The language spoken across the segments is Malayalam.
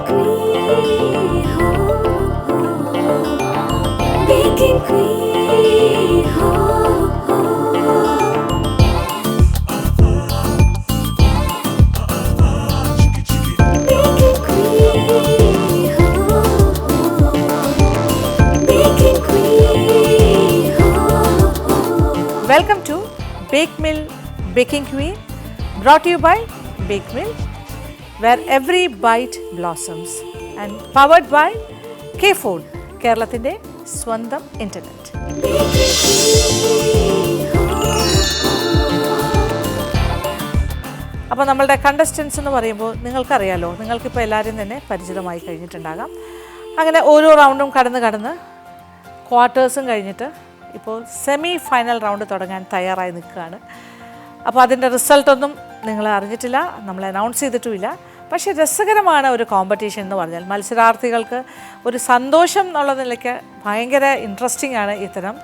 Welcome to Bake Mill Baking Queen, brought to you by Bake Mill, where every bite blossoms, and powered by K-Food, കേരളത്തിൻ്റെ സ്വന്തം ഇൻ്റർനെറ്റ്. അപ്പോൾ നമ്മളുടെ കണ്ടസ്റ്റൻസ് എന്ന് പറയുമ്പോൾ നിങ്ങൾക്കറിയാലോ, നിങ്ങൾക്കിപ്പോൾ എല്ലാവരും തന്നെ പരിചിതമായി കഴിഞ്ഞിട്ടുണ്ടാകാം. അങ്ങനെ ഓരോ റൗണ്ടും കടന്ന് ക്വാർട്ടേഴ്സും കഴിഞ്ഞിട്ട് ഇപ്പോൾ സെമി ഫൈനൽ റൗണ്ട് തുടങ്ങാൻ തയ്യാറായി നിൽക്കുകയാണ്. അപ്പോൾ അതിൻ്റെ റിസൾട്ടൊന്നും നിങ്ങൾ അറിഞ്ഞിട്ടില്ല, നമ്മൾ അനൗൺസ് ചെയ്തിട്ടുമില്ല. പക്ഷേ രസകരമാണ് ഒരു കോമ്പറ്റീഷൻ എന്ന് പറഞ്ഞാൽ. മത്സരാർത്ഥികൾക്ക് ഒരു സന്തോഷം എന്നുള്ള നിലയ്ക്ക് ഭയങ്കര ഇൻട്രസ്റ്റിംഗ് ആണ് ഇത്തരം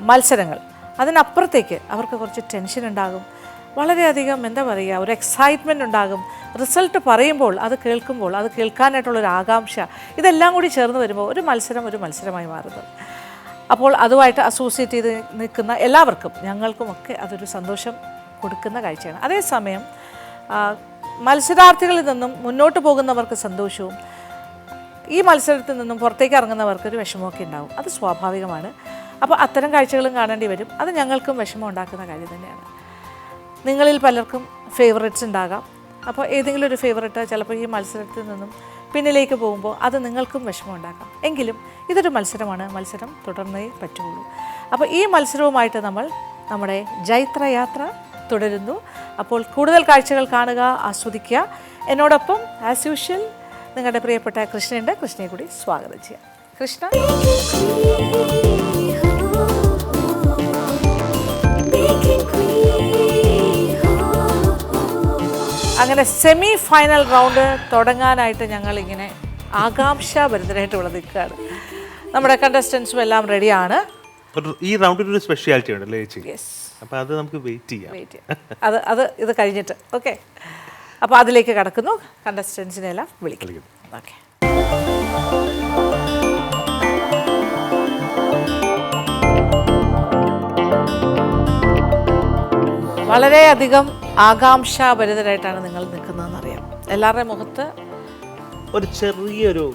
മത്സരങ്ങൾ. അതിനപ്പുറത്തേക്ക് അവർക്ക് കുറച്ച് ടെൻഷൻ ഉണ്ടാകും, വളരെയധികം എന്താ പറയുക, ഒരു എക്സൈറ്റ്മെൻറ്റ് ഉണ്ടാകും. റിസൾട്ട് പറയുമ്പോൾ, അത് കേൾക്കുമ്പോൾ, അത് കേൾക്കാനായിട്ടുള്ളൊരു ആകാംക്ഷ, ഇതെല്ലാം കൂടി ചേർന്ന് വരുമ്പോൾ ഒരു മത്സരമായി മാറുന്നത്. അപ്പോൾ അതുമായിട്ട് അസോസിയേറ്റ് ചെയ്ത് നിൽക്കുന്ന എല്ലാവർക്കും, ഞങ്ങൾക്കുമൊക്കെ അതൊരു സന്തോഷം കൊടുക്കുന്ന കാഴ്ചയാണ്. അതേസമയം മത്സരാർത്ഥികളിൽ നിന്നും മുന്നോട്ട് പോകുന്നവർക്ക് സന്തോഷവും ഈ മത്സരത്തിൽ നിന്നും പുറത്തേക്ക് ഇറങ്ങുന്നവർക്കൊരു വിഷമമൊക്കെ ഉണ്ടാവും. അത് സ്വാഭാവികമാണ്. അപ്പോൾ അത്തരം കാഴ്ചകളും കാണേണ്ടി വരും. അത് ഞങ്ങൾക്കും വിഷമം ഉണ്ടാക്കുന്ന കാര്യം തന്നെയാണ്. നിങ്ങളിൽ പലർക്കും ഫേവറേറ്റ്സ് ഉണ്ടാകാം. അപ്പോൾ ഏതെങ്കിലും ഒരു ഫേവറേറ്റ് ചിലപ്പോൾ ഈ മത്സരത്തിൽ നിന്നും പിന്നിലേക്ക് പോകുമ്പോൾ അത് നിങ്ങൾക്കും വിഷമം ഉണ്ടാക്കാം. എങ്കിലും ഇതൊരു മത്സരമാണ്, മത്സരം തുടർന്നേ പറ്റുള്ളൂ. അപ്പോൾ ഈ മത്സരവുമായിട്ട് നമ്മൾ നമ്മുടെ ജൈത്രയാത്ര തുടരുന്നു. അപ്പോൾ കൂടുതൽ കാഴ്ചകൾ കാണുക, ആസ്വദിക്കുക. എന്നോടൊപ്പം ആസ് യൂഷ്വൽ നിങ്ങളുടെ പ്രിയപ്പെട്ട കൃഷ്ണയുണ്ട്. കൃഷ്ണയെ കൂടി സ്വാഗതം ചെയ്യാം. കൃഷ്ണ, അങ്ങനെ സെമി ഫൈനൽ റൗണ്ട് തുടങ്ങാനായിട്ട് ഞങ്ങളിങ്ങനെ ആകാംക്ഷാഭരിതരായിട്ട് ഇവിടെ നിൽക്കുകയാണ്. നമ്മുടെ കണ്ടസ്റ്റൻസും എല്ലാം റെഡിയാണ്. ഈ റൗണ്ടിൽ ഒരു സ്പെഷ്യാലിറ്റി ഉണ്ടല്ലേ ചേച്ചി? യെസ്. അപ്പോൾ അത് നമുക്ക് വെയിറ്റ് ചെയ്യാം. ഇത് കഴിഞ്ഞിട്ട് ഓക്കെ. അപ്പോൾ അതിലേക്ക് കടക്കുന്നു. കണ്ടസ്റ്റൻസിനെ എല്ലാം വിളിക്കുന്നു. ഓക്കെ. വളരെയധികം ആകാംക്ഷാഭരിതരായിട്ടാണ് നിങ്ങൾ നിൽക്കുന്നതെന്നറിയാം. എല്ലാവരുടെയും മുഖത്ത് ഒരു ചെറിയൊരു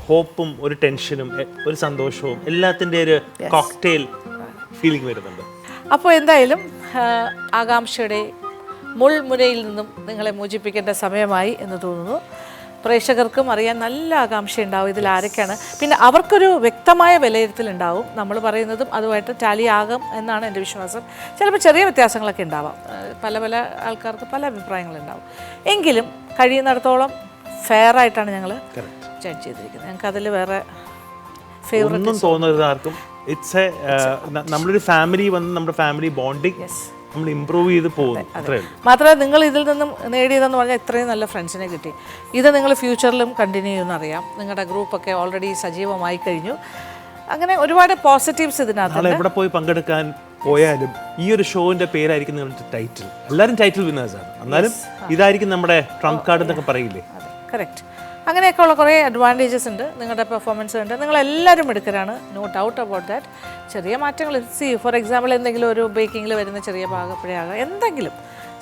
ഹോപ്പും ഒരു ടെൻഷനും ഒരു സന്തോഷവും എല്ലാത്തിൻ്റെ ഒരു കോക്ടെയിൽ ഫീലിംഗ് വരുന്നുണ്ട്. അപ്പോൾ എന്തായാലും ആകാംക്ഷയുടെ മുൾമുനയിൽ നിന്നും നിങ്ങളെ മോചിപ്പിക്കേണ്ട സമയമായി എന്ന് തോന്നുന്നു. പ്രേക്ഷകർക്കും അറിയാൻ നല്ല ആകാംക്ഷ ഉണ്ടാവും ഇതിൽ ആരൊക്കെയാണ്. പിന്നെ അവർക്കൊരു വ്യക്തമായ വിലയിരുത്തലുണ്ടാവും. നമ്മൾ പറയുന്നതും അതുമായിട്ട് ടാലി ആകും എന്നാണ് എൻ്റെ വിശ്വാസം. ചിലപ്പോൾ ചെറിയ വ്യത്യാസങ്ങളൊക്കെ ഉണ്ടാവാം. പല ആൾക്കാർക്ക് പല അഭിപ്രായങ്ങളുണ്ടാവും. എങ്കിലും കഴിയുന്നിടത്തോളം ഫെയർ ആയിട്ടാണ് ഞങ്ങൾ ജഡ്ജ് ചെയ്തിരിക്കുന്നത്. ഞങ്ങൾക്ക് അതിൽ വേറെ ഫേവറേറ്റ് തോന്നരുത് ആർക്കും. ഇറ്റ്സ് നമ്മളൊരു ഫാമിലി വന്ന് നമ്മുടെ ഫാമിലി ബോണ്ടിങ് നമ്മൾ ഇമ്പ്രൂവ് ചെയ്ത് പോകുന്നു. മാത്രമല്ല നിങ്ങൾ ഇതിൽ നിന്നും നേടിയതെന്ന് പറഞ്ഞാൽ ഇത്രയും നല്ല ഫ്രണ്ട്സിനെ കിട്ടി. ഇത് നിങ്ങൾ ഫ്യൂച്ചറിലും കണ്ടിന്യൂ ചെയ്യുമെന്നറിയാം. നിങ്ങളുടെ ഗ്രൂപ്പൊക്കെ ഓൾറെഡി സജീവമായി കഴിഞ്ഞു. അങ്ങനെ ഒരുപാട് പോസിറ്റീവ്സ് ഇതിനകത്ത്. എവിടെ പോയി പങ്കെടുക്കാൻ പോയാലും ഈ ഒരു ഷോന്റെ പേരായിരിക്കും നിങ്ങളുടെ ടൈറ്റിൽ. എല്ലാവരും ടൈറ്റിൽ വിന്നേഴ്സാണ്. എന്നാലും ഇതായിരിക്കും നമ്മുടെ ട്രംപ് കാർഡ് എന്നൊക്കെ പറയില്ലേ? കറക്റ്റ്. അങ്ങനെയൊക്കെയുള്ള കുറേ അഡ്വാൻറ്റേജസ് ഉണ്ട്. നിങ്ങളുടെ പെർഫോമൻസ് ഉണ്ട്. നിങ്ങളെല്ലാവരും എടുക്കലാണ്, നോ ഡൗട്ട് അബൌട്ട് ദാറ്റ്. ചെറിയ മാറ്റങ്ങൾ ഫോർ എക്സാമ്പിൾ എന്തെങ്കിലും ഒരു ബേക്കിങ്ങിൽ വരുന്ന ചെറിയ പാകപ്പിഴയാകാം, എന്തെങ്കിലും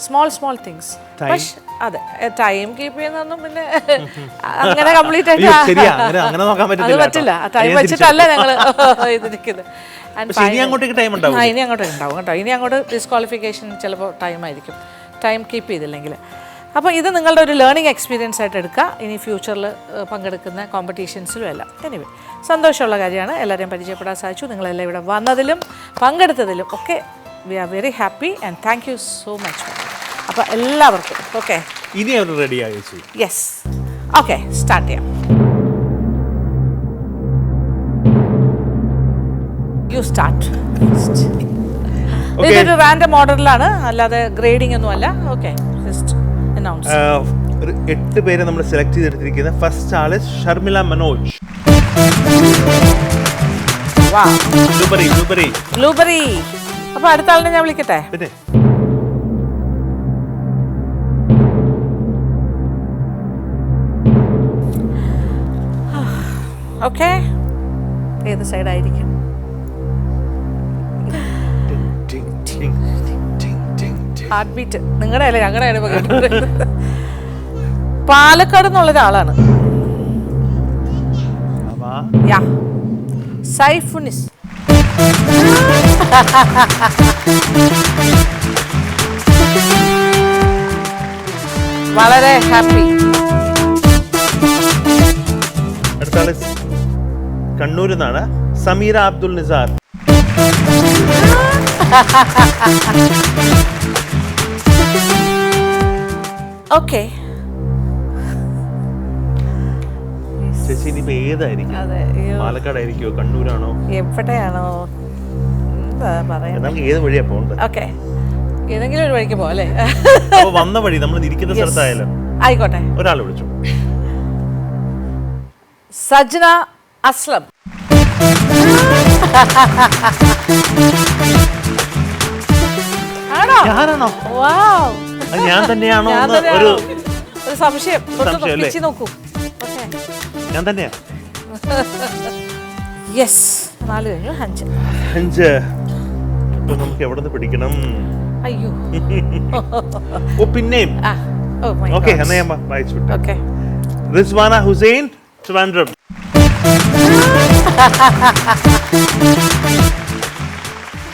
സ്മോൾ തിങ്സ്. പക്ഷേ അതെ, ടൈം കീപ്പ് ചെയ്യുന്നതൊന്നും പിന്നെ അങ്ങനെ കംപ്ലീറ്റ് ആയിട്ട് അത് പറ്റില്ല. ടൈം വെച്ചിട്ടല്ല ഞങ്ങൾ ഇതിരിക്കുന്നത്. ഇനി അങ്ങോട്ടേക്ക് ഉണ്ടാവും കേട്ടോ. ഇനി അങ്ങോട്ട് ഡിസ്ക്വാളിഫിക്കേഷൻ ചിലപ്പോൾ ടൈമായിരിക്കും, ടൈം കീപ്പ് ചെയ്തില്ലെങ്കിൽ. അപ്പോൾ ഇത് നിങ്ങളുടെ ഒരു ലേണിംഗ് എക്സ്പീരിയൻസ് ആയിട്ട് എടുക്കുക ഇനി ഫ്യൂച്ചറിൽ പങ്കെടുക്കുന്ന കോമ്പറ്റീഷൻസിലും എല്ലാം. എനിവേ, സന്തോഷമുള്ള കാര്യമാണ്. എല്ലാവരെയും പരിചയപ്പെടാൻ സാധിച്ചു. നിങ്ങളെല്ലാം ഇവിടെ വന്നതിലും പങ്കെടുത്തതിലും ഒക്കെ we are very happy and thank you so much. അപ്പോൾ എല്ലാവർക്കും ഓക്കെ. ഇനി അവർ റെഡിയായി? യെസ്. ഓക്കെ, സ്റ്റാർട്ട് ചെയ്യാം. You start. ഇതൊരു റാൻഡം ഓർഡറിലാണ്, അല്ലാതെ ഗ്രേഡിംഗ് ഒന്നും അല്ല. Okay, just announce. 8 പേരെ നമ്മൾ സെലക്ട് ചെയ്തെടുത്തിരിക്കുന്നത്. ഫസ്റ്റ് ആള് ഷർമിള മനോജ്. ബ്ലൂബെറി. അപ്പൊ അടുത്ത ആളിനെ ഞാൻ വിളിക്കട്ടെ? പിന്നെ ഓക്കെ, ഏത് സൈഡായിരിക്കും? ഹാർട്ട് ബീറ്റ് നിങ്ങളുടെ അല്ലേ ഞങ്ങളുടെ ആണ് കേട്ടത്. പാലക്കാട് എന്നുള്ള ഒരാളാണ്. യാ, സൈഫുനിസ്. വളരെ ഹാപ്പി. അടുത്ത ആള് കണ്ണൂരിൽ നിന്നാണ് സമീറ അബ്ദുൽ നിസാർ. ഓക്കെ, ചേച്ചി ഇനിയിപ്പോ ഏതായിരിക്കും? പാലക്കാടായിരിക്കോ കണ്ണൂരാണോ എവിടെയാണോ എന്താ പറയാ? നമുക്ക് ഏത് വഴിയാ പോകേണ്ടത്? ഓക്കെ, ഏതെങ്കിലും ഒരു വഴിക്ക് പോകല്ലേ? അപ്പൊ വന്ന വഴി നമ്മൾ ഇരിക്കുന്ന സ്ഥലത്തായാലും ആയിക്കോട്ടെ. ഒരാൾ വിളിച്ചു. സജ്ന അസ്ലം. ഞാനാണോ? വാവ്, ഞാൻ തന്നെയാണോ ഒരു സംശയം. നോക്കൂ, ഞാൻ തന്നെയാ. യെസ്, 4 കഴിഞ്ഞു. 5. ഇപ്പൊ നമുക്ക് എവിടെ നിന്ന് പിടിക്കണം? അയ്യോ, ഓ പിന്നെയും. ഓക്കെ, എന്നാ ഞാൻ വായിച്ചു വിട്ടു. ഓക്കെ, റിസ്വാന ഹുസൈൻ, ട്രിവാൻഡ്രം.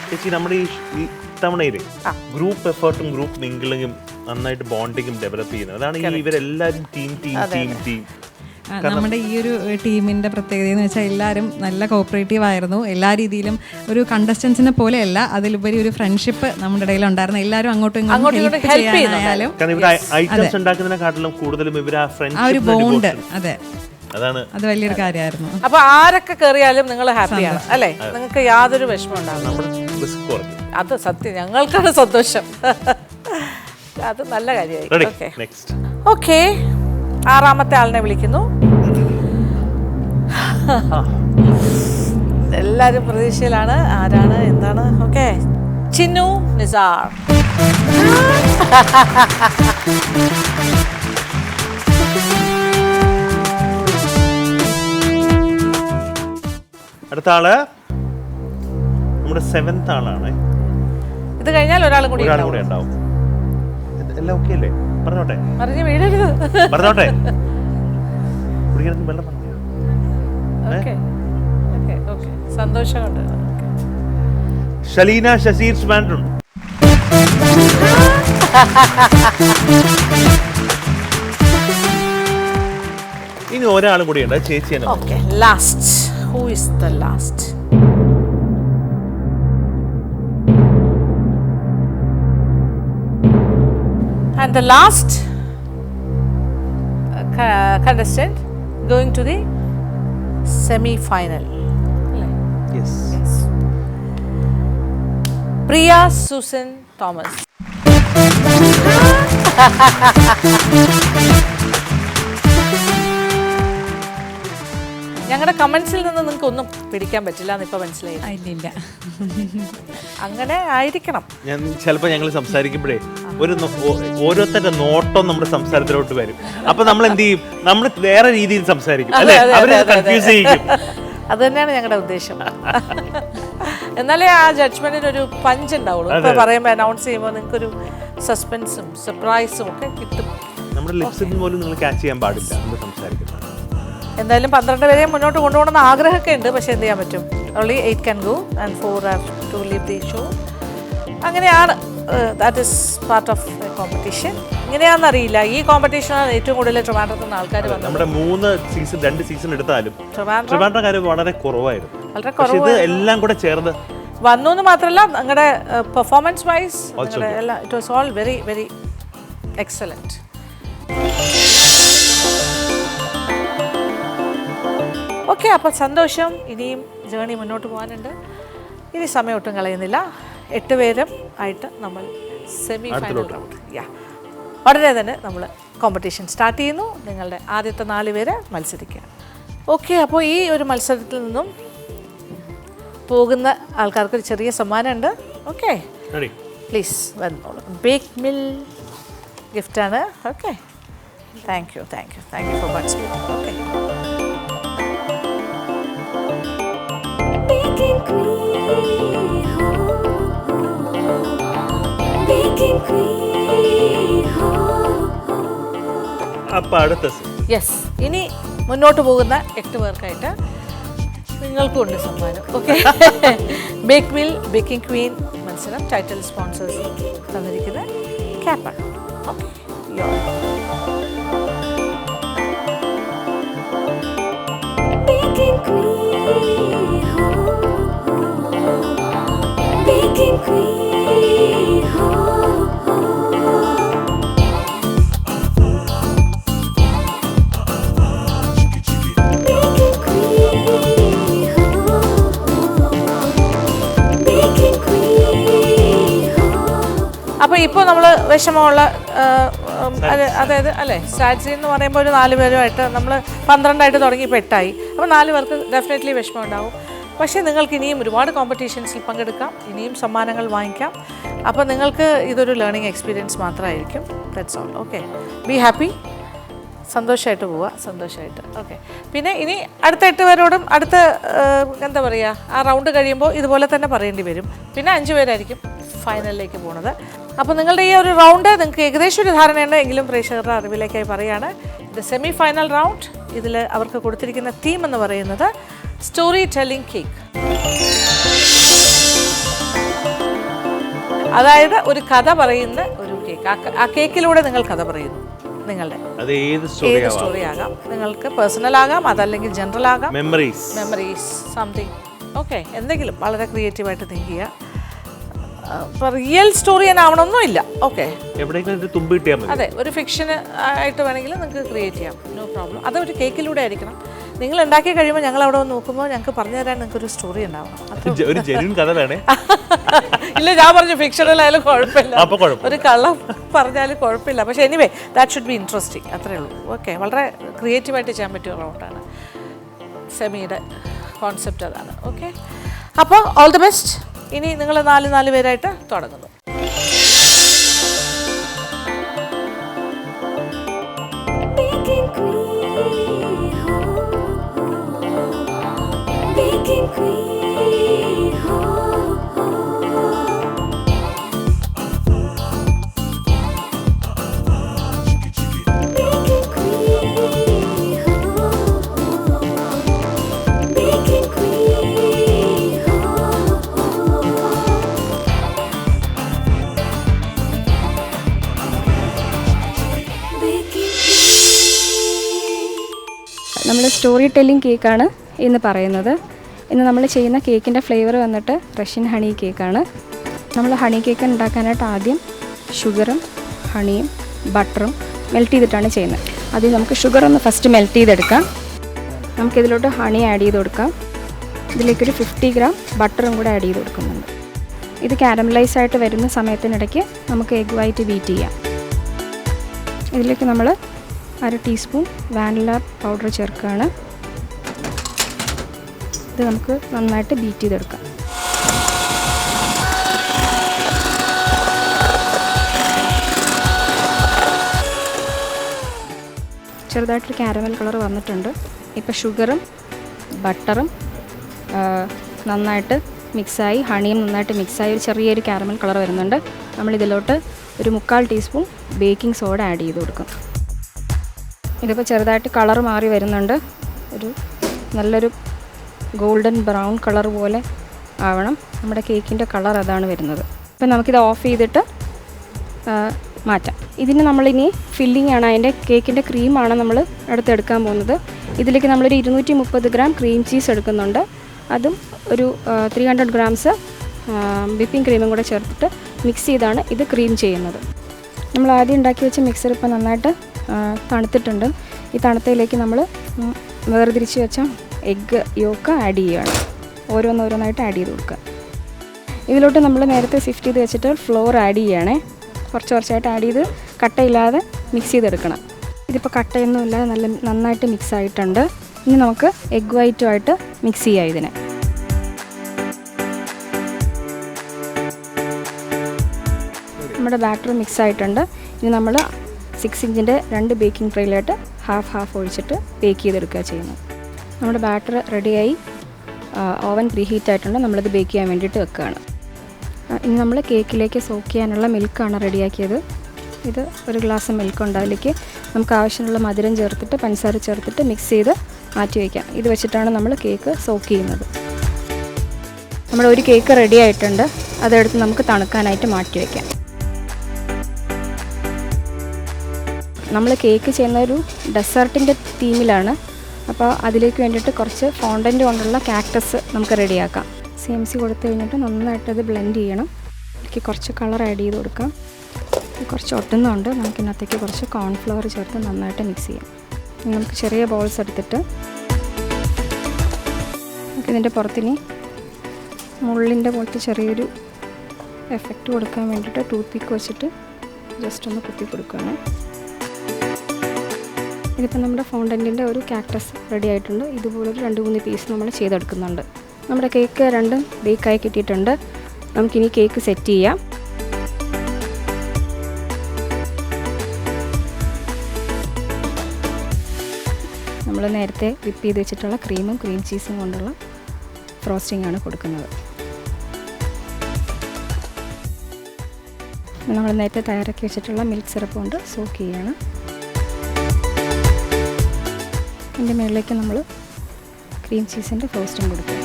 ചേച്ചി നമ്മുടെ ഈ തവണയില് ഗ്രൂപ്പ് എഫേർട്ടും ഗ്രൂപ്പ് മിംഗിളിങ്ങും നന്നായിട്ട് ബോണ്ടിങ്ങും ഡെവലപ്പ് ചെയ്യുന്നത്. അതാണ് ഇവരെല്ലാരും ടീം. നമ്മുടെ ഈ ഒരു ടീമിന്റെ പ്രത്യേകത എന്ന് വെച്ചാൽ എല്ലാവരും നല്ല കോപ്പറേറ്റീവ് ആയിരുന്നു. എല്ലാ രീതിയിലും ഒരു കണ്ടസ്റ്റൻസിനെ പോലെയല്ല, അതിലുപരി ഒരു ഫ്രണ്ട്ഷിപ്പ് നമ്മുടെ ഇടയിൽ ഉണ്ടായിരുന്നു. എല്ലാവരും അങ്ങോട്ടും ഇങ്ങോട്ടും ഹെൽപ്പ് ചെയ്യാനായാലും ഐറ്റംസ് ഉണ്ടാക്കുന്നതിനെക്കാട്ടിലും കൂടുതലും ഇവർ ആ ഒരു ബോണ്ട്, അതെ, അത് വലിയൊരു കാര്യമായിരുന്നു. അപ്പൊ ആരൊക്കെ കയറിയാലും നിങ്ങൾ ഹാപ്പിയാണ് അല്ലേ? നിങ്ങൾക്ക് യാതൊരു വിഷമം ഉണ്ടാവില്ല. അത് സത്യം, ഞങ്ങൾക്കാണ് സന്തോഷം. അത് നല്ല കാര്യമായി. ഓക്കെ, 6ാമത്തെ ആളിനെ വിളിക്കുന്നു. എല്ലാരും പ്രതീക്ഷയിലാണ്. ആരാണ്, എന്താണ്? ഓക്കെ, ചിന്നു നിസാർ. അടുത്ത ആള് നമ്മുടെ 7th ആളാണ്. ഇത് കഴിഞ്ഞാൽ ഒരാളും കൂടി ഉണ്ടാവും. എല്ലാം ഓക്കെ അല്ലേ? പറഞ്ഞോട്ടെ, പറഞ്ഞു വീഴരുത്. പറഞ്ഞോട്ടെ. കുടിക്കണം, വെള്ളം പറഞ്ഞു. സന്തോഷമുണ്ട്. ഷലീന ഷസീർ ട്രിവാൻഡ്രം. ഇനി ഒരാളും കൂടി ഉണ്ട്, ചേച്ചിയാണ്. Okay, last. Who is the last? And the last contestant going to the semi-final. Yes. Priya Susan Thomas. ഞങ്ങളുടെ കമന്റ്സിൽ നിന്ന് നിങ്ങൾക്ക് ഒന്നും പിടിക്കാൻ പറ്റില്ല എന്ന് ഇപ്പൊ മനസ്സിലായില്ല. അങ്ങനെ ആയിരിക്കണം. ഞാൻ ചിലപ്പോൾ ഞങ്ങൾ സംസാരിക്കുമ്പോഴേ ഓരോരുത്തരുടെ നോട്ടം നമ്മുടെ സംസാരത്തിലോട്ട് വരും. അപ്പൊ നമ്മൾ എന്ത് ചെയ്യും? നമ്മൾ വേറെ രീതിയിൽ സംസാരിക്കും അല്ലേ? അവരെ കൺഫ്യൂസ് ചെയ്യും. അത് തന്നെയാണ് ഞങ്ങളുടെ ഉദ്ദേശം. എന്നാലേ ആ ജഡ്ജ്മെന്റിന് ഒരു പഞ്ച് ഉണ്ടാവുള്ളൂ. ഇപ്പൊ പറയുമ്പോൾ അനൗൺസ് ചെയ്യുമ്പോൾ നിങ്ങൾക്ക് ഒരു സസ്പെൻസും സർപ്രൈസും ഒക്കെ കിട്ടും. നമ്മുടെ ലിപ്സിൽ പോലും നിങ്ങൾ ക്യാച്ച് ചെയ്യാൻ പാടില്ല നമ്മൾ സംസാരിക്കുന്നത്. എന്തായാലും 12 പേരെ മുന്നോട്ട് കൊണ്ടുപോകണമെന്ന് ആഗ്രഹമൊക്കെ ഉണ്ട്. പക്ഷെ എന്ത് ചെയ്യാൻ പറ്റും? Only 8 can go and 4 have to leave the show. അങ്ങനെയാണ്. That is part of the competition. ഇങ്ങനെയാണെന്നറിയില്ല. ഈ കോമ്പറ്റീഷനാണ് ഏറ്റവും കൂടുതൽ ട്രിവാൻഡ്രത്ത് നിന്ന് ആൾക്കാർ വന്നത്. നമ്മുടെ 2 സീസൺ എടുത്താലും ട്രിവാൻഡ്രം വളരെ കുറവായിരുന്നു. വളരെ കുറവ്. ഇത് എല്ലാം കൂടെ ചേർന്ന് വന്നു എന്ന് മാത്രമല്ല, നിങ്ങളുടെ performance wise it was all very very excellent. Okay, അപ്പോൾ സന്തോഷം. ഇനിയും ജേണി മുന്നോട്ട് പോകാനുണ്ട്. ഇനി സമയം ഒട്ടും കളയുന്നില്ല. 8 പേരും ആയിട്ട് നമ്മൾ സെമി ഫൈനൽ റൗണ്ട്. ഉടനെ തന്നെ നമ്മൾ കോമ്പറ്റീഷൻ സ്റ്റാർട്ട് ചെയ്യുന്നു. നിങ്ങളുടെ ആദ്യത്തെ 4 പേര് മത്സരിക്കുക. ഓക്കെ, അപ്പോൾ ഈ ഒരു മത്സരത്തിൽ നിന്നും പോകുന്ന ആൾക്കാർക്കൊരു ചെറിയ സമ്മാനമുണ്ട്. ഓക്കെ, പ്ലീസ് വന്നോളൂ. ബേക്ക് മിൽ ഗിഫ്റ്റാണ്. Okay, thank you for participating. Okay. അപ്പൊ അടുത്ത യെസ്, ഇനി മുന്നോട്ട് പോകുന്ന 8 പേർക്കായിട്ട് നിങ്ങൾക്കും ഉണ്ട് സമ്മാനം. Okay, Bake Mill baking queen മത്സരം ടൈറ്റിൽ സ്പോൺസേഴ്സ് തന്നിരിക്കുന്നത് ക്യാപ്പാണ്. ഓക്കെ, അപ്പോൾ ഇപ്പോൾ നമ്മൾ വിഷമമുള്ള അതായത് അല്ലേ, സ്ട്രാറ്റജി എന്ന് പറയുമ്പോൾ ഒരു 4 പേരുമായിട്ട് നമ്മൾ 12 തുടങ്ങി ഇപ്പോൾ 8 അപ്പോൾ 4 പേർക്ക് ഡെഫിനറ്റ്ലി വിഷമം ഉണ്ടാവും. പക്ഷേ നിങ്ങൾക്ക് ഇനിയും ഒരുപാട് കോമ്പറ്റീഷൻസിൽ പങ്കെടുക്കാം, ഇനിയും സമ്മാനങ്ങൾ വാങ്ങിക്കാം. അപ്പോൾ നിങ്ങൾക്ക് ഇതൊരു ലേണിംഗ് എക്സ്പീരിയൻസ് മാത്രമായിരിക്കും. That's all. Okay, be happy, സന്തോഷമായിട്ട് പോവുക, സന്തോഷമായിട്ട്. ഓക്കെ, പിന്നെ ഇനി അടുത്ത 8 പേരോടും അടുത്ത എന്താ പറയുക, ആ റൗണ്ട് കഴിയുമ്പോൾ ഇതുപോലെ തന്നെ പറയേണ്ടി വരും. പിന്നെ 5 പേരായിരിക്കും ഫൈനലിലേക്ക് പോകുന്നത്. അപ്പോൾ നിങ്ങളുടെ ഈ ഒരു റൗണ്ട് നിങ്ങൾക്ക് ഏകദേശം ഒരു ധാരണയുണ്ട്, എങ്കിലും പ്രേക്ഷകരുടെ അറിവിലേക്കായി പറയുകയാണ്. ഇത് സെമി ഫൈനൽ റൗണ്ട്. ഇതിൽ അവർക്ക് കൊടുത്തിരിക്കുന്ന തീം എന്ന് പറയുന്നത് സ്റ്റോറി ടെല്ലിംഗ് കേക്ക്. അതായത് ഒരു കഥ പറയുന്ന ഒരു കേക്ക്. ആ കേക്കിലൂടെ നിങ്ങൾ കഥ പറയുന്നു. നിങ്ങളുടെ ഏത് സ്റ്റോറി ആകാം, നിങ്ങൾക്ക് പേഴ്സണൽ ആകാം, അതല്ലെങ്കിൽ ജനറൽ ആകാം, മെമ്മറീസ് സംതിങ്. ഓക്കെ, എന്തെങ്കിലും വളരെ ക്രിയേറ്റീവായിട്ട് തിങ്ക് ചെയ്യുക. റിയൽ സ്റ്റോറി ആവണമെന്നില്ല. ഓക്കെ, അതെ, ഒരു ഫിക്ഷൻ ആയിട്ട് വേണമെങ്കിൽ നിങ്ങൾക്ക് ക്രിയേറ്റ് ചെയ്യാം, നോ പ്രോബ്ലം. അതൊരു കേക്കിലൂടെ ആയിരിക്കണം. നിങ്ങൾ ഉണ്ടാക്കി കഴിയുമ്പോൾ ഞങ്ങൾ അവിടെ വന്ന് നോക്കുമ്പോൾ ഞങ്ങൾക്ക് പറഞ്ഞു തരാൻ നിങ്ങൾക്ക് ഒരു സ്റ്റോറി ഉണ്ടാവണം. ഇല്ല, ഞാൻ പറഞ്ഞു ഫിക്ഷണലായാലും കുഴപ്പമില്ല, ഒരു കള്ളം പറഞ്ഞാലും കുഴപ്പമില്ല. പക്ഷേ anyway that should be interesting, അത്രേ ഉള്ളൂ. ഓക്കെ, വളരെ ക്രിയേറ്റീവായിട്ട് ചെയ്യാൻ പറ്റിയ റൗണ്ടാണ്. സെമിയുടെ കോൺസെപ്റ്റ് അതാണ്. ഓക്കെ, അപ്പോൾ ഓൾ ദി ബെസ്റ്റ്. ഇനി നിങ്ങൾ 4 പേരായിട്ട് തുടങ്ങുന്നു. നമ്മൾ സ്റ്റോറി ടെല്ലിംഗ് കേക്കാണ് ഇന്ന് പറയുന്നത്. ഇന്ന് നമ്മൾ ചെയ്യുന്ന കേക്കിൻ്റെ ഫ്ലേവർ വന്നിട്ട് റഷ്യൻ ഹണി കേക്കാണ്. നമ്മൾ ഹണി കേക്ക് ഉണ്ടാക്കാനായിട്ട് ആദ്യം ഷുഗറും ഹണിയും ബട്ടറും മെൽറ്റ് ചെയ്തിട്ടാണ് ചെയ്യുന്നത്. ആദ്യം നമുക്ക് ഷുഗർ ഒന്ന് ഫസ്റ്റ് മെൽറ്റ് ചെയ്തെടുക്കാം. നമുക്കിതിലോട്ട് ഹണി ആഡ് ചെയ്ത് കൊടുക്കാം. ഇതിലേക്കൊരു 50 ഗ്രാം ബട്ടറും കൂടെ ആഡ് ചെയ്ത് കൊടുക്കുന്നുണ്ട്. ഇത് കാരമലൈസ് ആയിട്ട് വരുന്ന സമയത്തിനിടയ്ക്ക് നമുക്ക് എഗ് വൈറ്റ് ബീറ്റ് ചെയ്യാം. ഇതിലേക്ക് നമ്മൾ 1/2 ടീസ്പൂൺ വാനില പൗഡർ ചേർക്കുകയാണ്. ഇത് നമുക്ക് നന്നായിട്ട് ബീറ്റ് ചെയ്തെടുക്കാം. ചെറുതായിട്ടൊരു കാരമൽ കളർ വന്നിട്ടുണ്ട്. ഇപ്പോൾ ഷുഗറും ബട്ടറും നന്നായിട്ട് മിക്സായി, ഹണിയും നന്നായിട്ട് മിക്സായി ഒരു ചെറിയൊരു കാരമൽ കളർ വരുന്നുണ്ട്. നമ്മളിതിലോട്ട് ഒരു 3/4 ടീസ്പൂൺ ബേക്കിംഗ് സോഡ ആഡ് ചെയ്ത് കൊടുക്കും. ഇതിപ്പോൾ ചെറുതായിട്ട് കളർ മാറി വരുന്നുണ്ട്. ഒരു നല്ലൊരു ഗോൾഡൻ ബ്രൗൺ കളർ പോലെ ആവണം. നമ്മുടെ കേക്കിൻ്റെ കളർ അതാണ് വരുന്നത്. അപ്പോൾ നമുക്കിത് ഓഫ് ചെയ്തിട്ട് മാറ്റാം. ഇതിന് നമ്മളിനി ഫില്ലിംഗ് ആണ്, അതിൻ്റെ കേക്കിൻ്റെ ക്രീമാണ് നമ്മൾ അടുത്തെടുക്കാൻ പോകുന്നത്. ഇതിലേക്ക് നമ്മളൊരു 230 ഗ്രാം ക്രീം ചീസ് എടുക്കുന്നുണ്ട്. അതും ഒരു 300 ഗ്രാംസ് വിപ്പിംഗ് ക്രീമും കൂടെ ചേർത്തിട്ട് മിക്സ് ചെയ്താണ് ഇത് ക്രീം ചെയ്യുന്നത്. നമ്മൾ ആദ്യം ഉണ്ടാക്കി വെച്ച മിക്സർ ഇപ്പോൾ നന്നായിട്ട് തണുത്തിട്ടുണ്ട്. ഈ തണുത്തയിലേക്ക് നമ്മൾ വേർതിരിച്ച് വെച്ച എഗ്ഗ് യോക്ക് ആഡ് ചെയ്യുകയാണ്. ഓരോന്നോരോന്നായിട്ട് ആഡ് ചെയ്ത് കൊടുക്കുക. ഇതിലോട്ട് നമ്മൾ നേരത്തെ സിഫ്റ്റ് ചെയ്ത് വെച്ചിട്ട് ഫ്ലോർ ആഡ് ചെയ്യുകയാണേ. കുറച്ചായിട്ട് ആഡ് ചെയ്ത് കട്ടയില്ലാതെ മിക്സ് ചെയ്തെടുക്കണം. ഇതിപ്പോൾ കട്ടയൊന്നും ഇല്ലാതെ നന്നായിട്ട് മിക്സ് ആയിട്ടുണ്ട്. ഇനി നമുക്ക് എഗ് വൈറ്റുമായിട്ട് മിക്സ് ചെയ്യാം ഇതിനെ. നമ്മുടെ ബാറ്റർ മിക്സ് ആയിട്ടുണ്ട്. ഇനി നമ്മൾ 6 ഇഞ്ചിൻ്റെ 2 ബേക്കിംഗ് ട്രേയിലായിട്ട് ഹാഫ് ഒഴിച്ചിട്ട് ബേക്ക് ചെയ്തെടുക്കുക ചെയ്യുന്നത്. നമ്മുടെ ബാറ്റർ റെഡിയായി. ഓവൻ പ്രീ ഹീറ്റ് ആയിട്ടുണ്ട്. നമ്മളിത് ബേക്ക് ചെയ്യാൻ വേണ്ടിയിട്ട് വെക്കുകയാണ്. ഇനി നമ്മൾ കേക്കിലേക്ക് സോക്ക് ചെയ്യാനുള്ള മിൽക്കാണ് റെഡിയാക്കിയത്. ഇത് ഒരു ഗ്ലാസ് മിൽക്കുണ്ട്. അതിലേക്ക് നമുക്ക് ആവശ്യമുള്ള മധുരം ചേർത്തിട്ട് പഞ്ചസാര ചേർത്തിട്ട് മിക്സ് ചെയ്ത് മാറ്റി വയ്ക്കാം. ഇത് വെച്ചിട്ടാണ് നമ്മൾ കേക്ക് സോക്ക് ചെയ്യുന്നത്. നമ്മുടെ ഒരു കേക്ക് റെഡി ആയിട്ടുണ്ട്. അതെടുത്ത് നമുക്ക് തണുക്കാനായിട്ട് മാറ്റി വയ്ക്കാം. നമ്മൾ കേക്ക് ചെയ്യുന്ന ഒരു ഡെസേർട്ടിൻ്റെ തീമിലാണ്. അപ്പോൾ അതിലേക്ക് വേണ്ടിയിട്ട് കുറച്ച് ഫോണ്ടൻറ്റ് കൊണ്ടുള്ള കാക്ടസ് നമുക്ക് റെഡിയാക്കാം. CMC കൊടുത്തു കഴിഞ്ഞിട്ട് നന്നായിട്ട് അത് ബ്ലെൻഡ് ചെയ്യണം. എനിക്ക് കുറച്ച് കളർ ആഡ് ചെയ്ത് കൊടുക്കാം. കുറച്ച് ഒട്ടുന്നുണ്ട്. നമുക്കിതിനകത്തേക്ക് കുറച്ച് കോൺഫ്ലവർ ചേർത്ത് നന്നായിട്ട് മിക്സ് ചെയ്യാം. നമുക്ക് ചെറിയ ബോൾസ് എടുത്തിട്ട് നമുക്കിതിൻ്റെ പുറത്തിനി മുള്ളിൻ്റെ പോലത്തെ ചെറിയൊരു എഫക്റ്റ് കൊടുക്കാൻ വേണ്ടിയിട്ട് ടൂത്ത് പിക്ക് വെച്ചിട്ട് ജസ്റ്റ് ഒന്ന് കുത്തി കൊടുക്കുകയാണ്. ഇതിപ്പോൾ നമ്മുടെ ഫോണ്ടൻറ്റിൻ്റെ ഒരു കാക്ടസ് റെഡി ആയിട്ടുണ്ട്. ഇതുപോലൊരു 2-3 പീസ് നമ്മൾ ചെയ്തെടുക്കുന്നുണ്ട്. നമ്മുടെ കേക്ക് രണ്ടും ബേക്കായി കിട്ടിയിട്ടുണ്ട്. നമുക്കിനി കേക്ക് സെറ്റ് ചെയ്യാം. നമ്മൾ നേരത്തെ വിപ്പ് ചെയ്ത് വെച്ചിട്ടുള്ള ക്രീമും ക്രീം ചീസും കൊണ്ടുള്ള ഫ്രോസ്റ്റിംഗ് ആണ് കൊടുക്കുന്നത്. നമ്മൾ നേരത്തെ തയ്യാറാക്കി വെച്ചിട്ടുള്ള മിൽക്ക് സിറപ്പ് കൊണ്ട് സോക്ക് ചെയ്യാണ്. അതിൻ്റെ മുകളിലേക്ക് നമ്മൾ ക്രീം ചീസിൻ്റെ ഫ്രോസ്റ്റിംഗ് കൊടുക്കുക.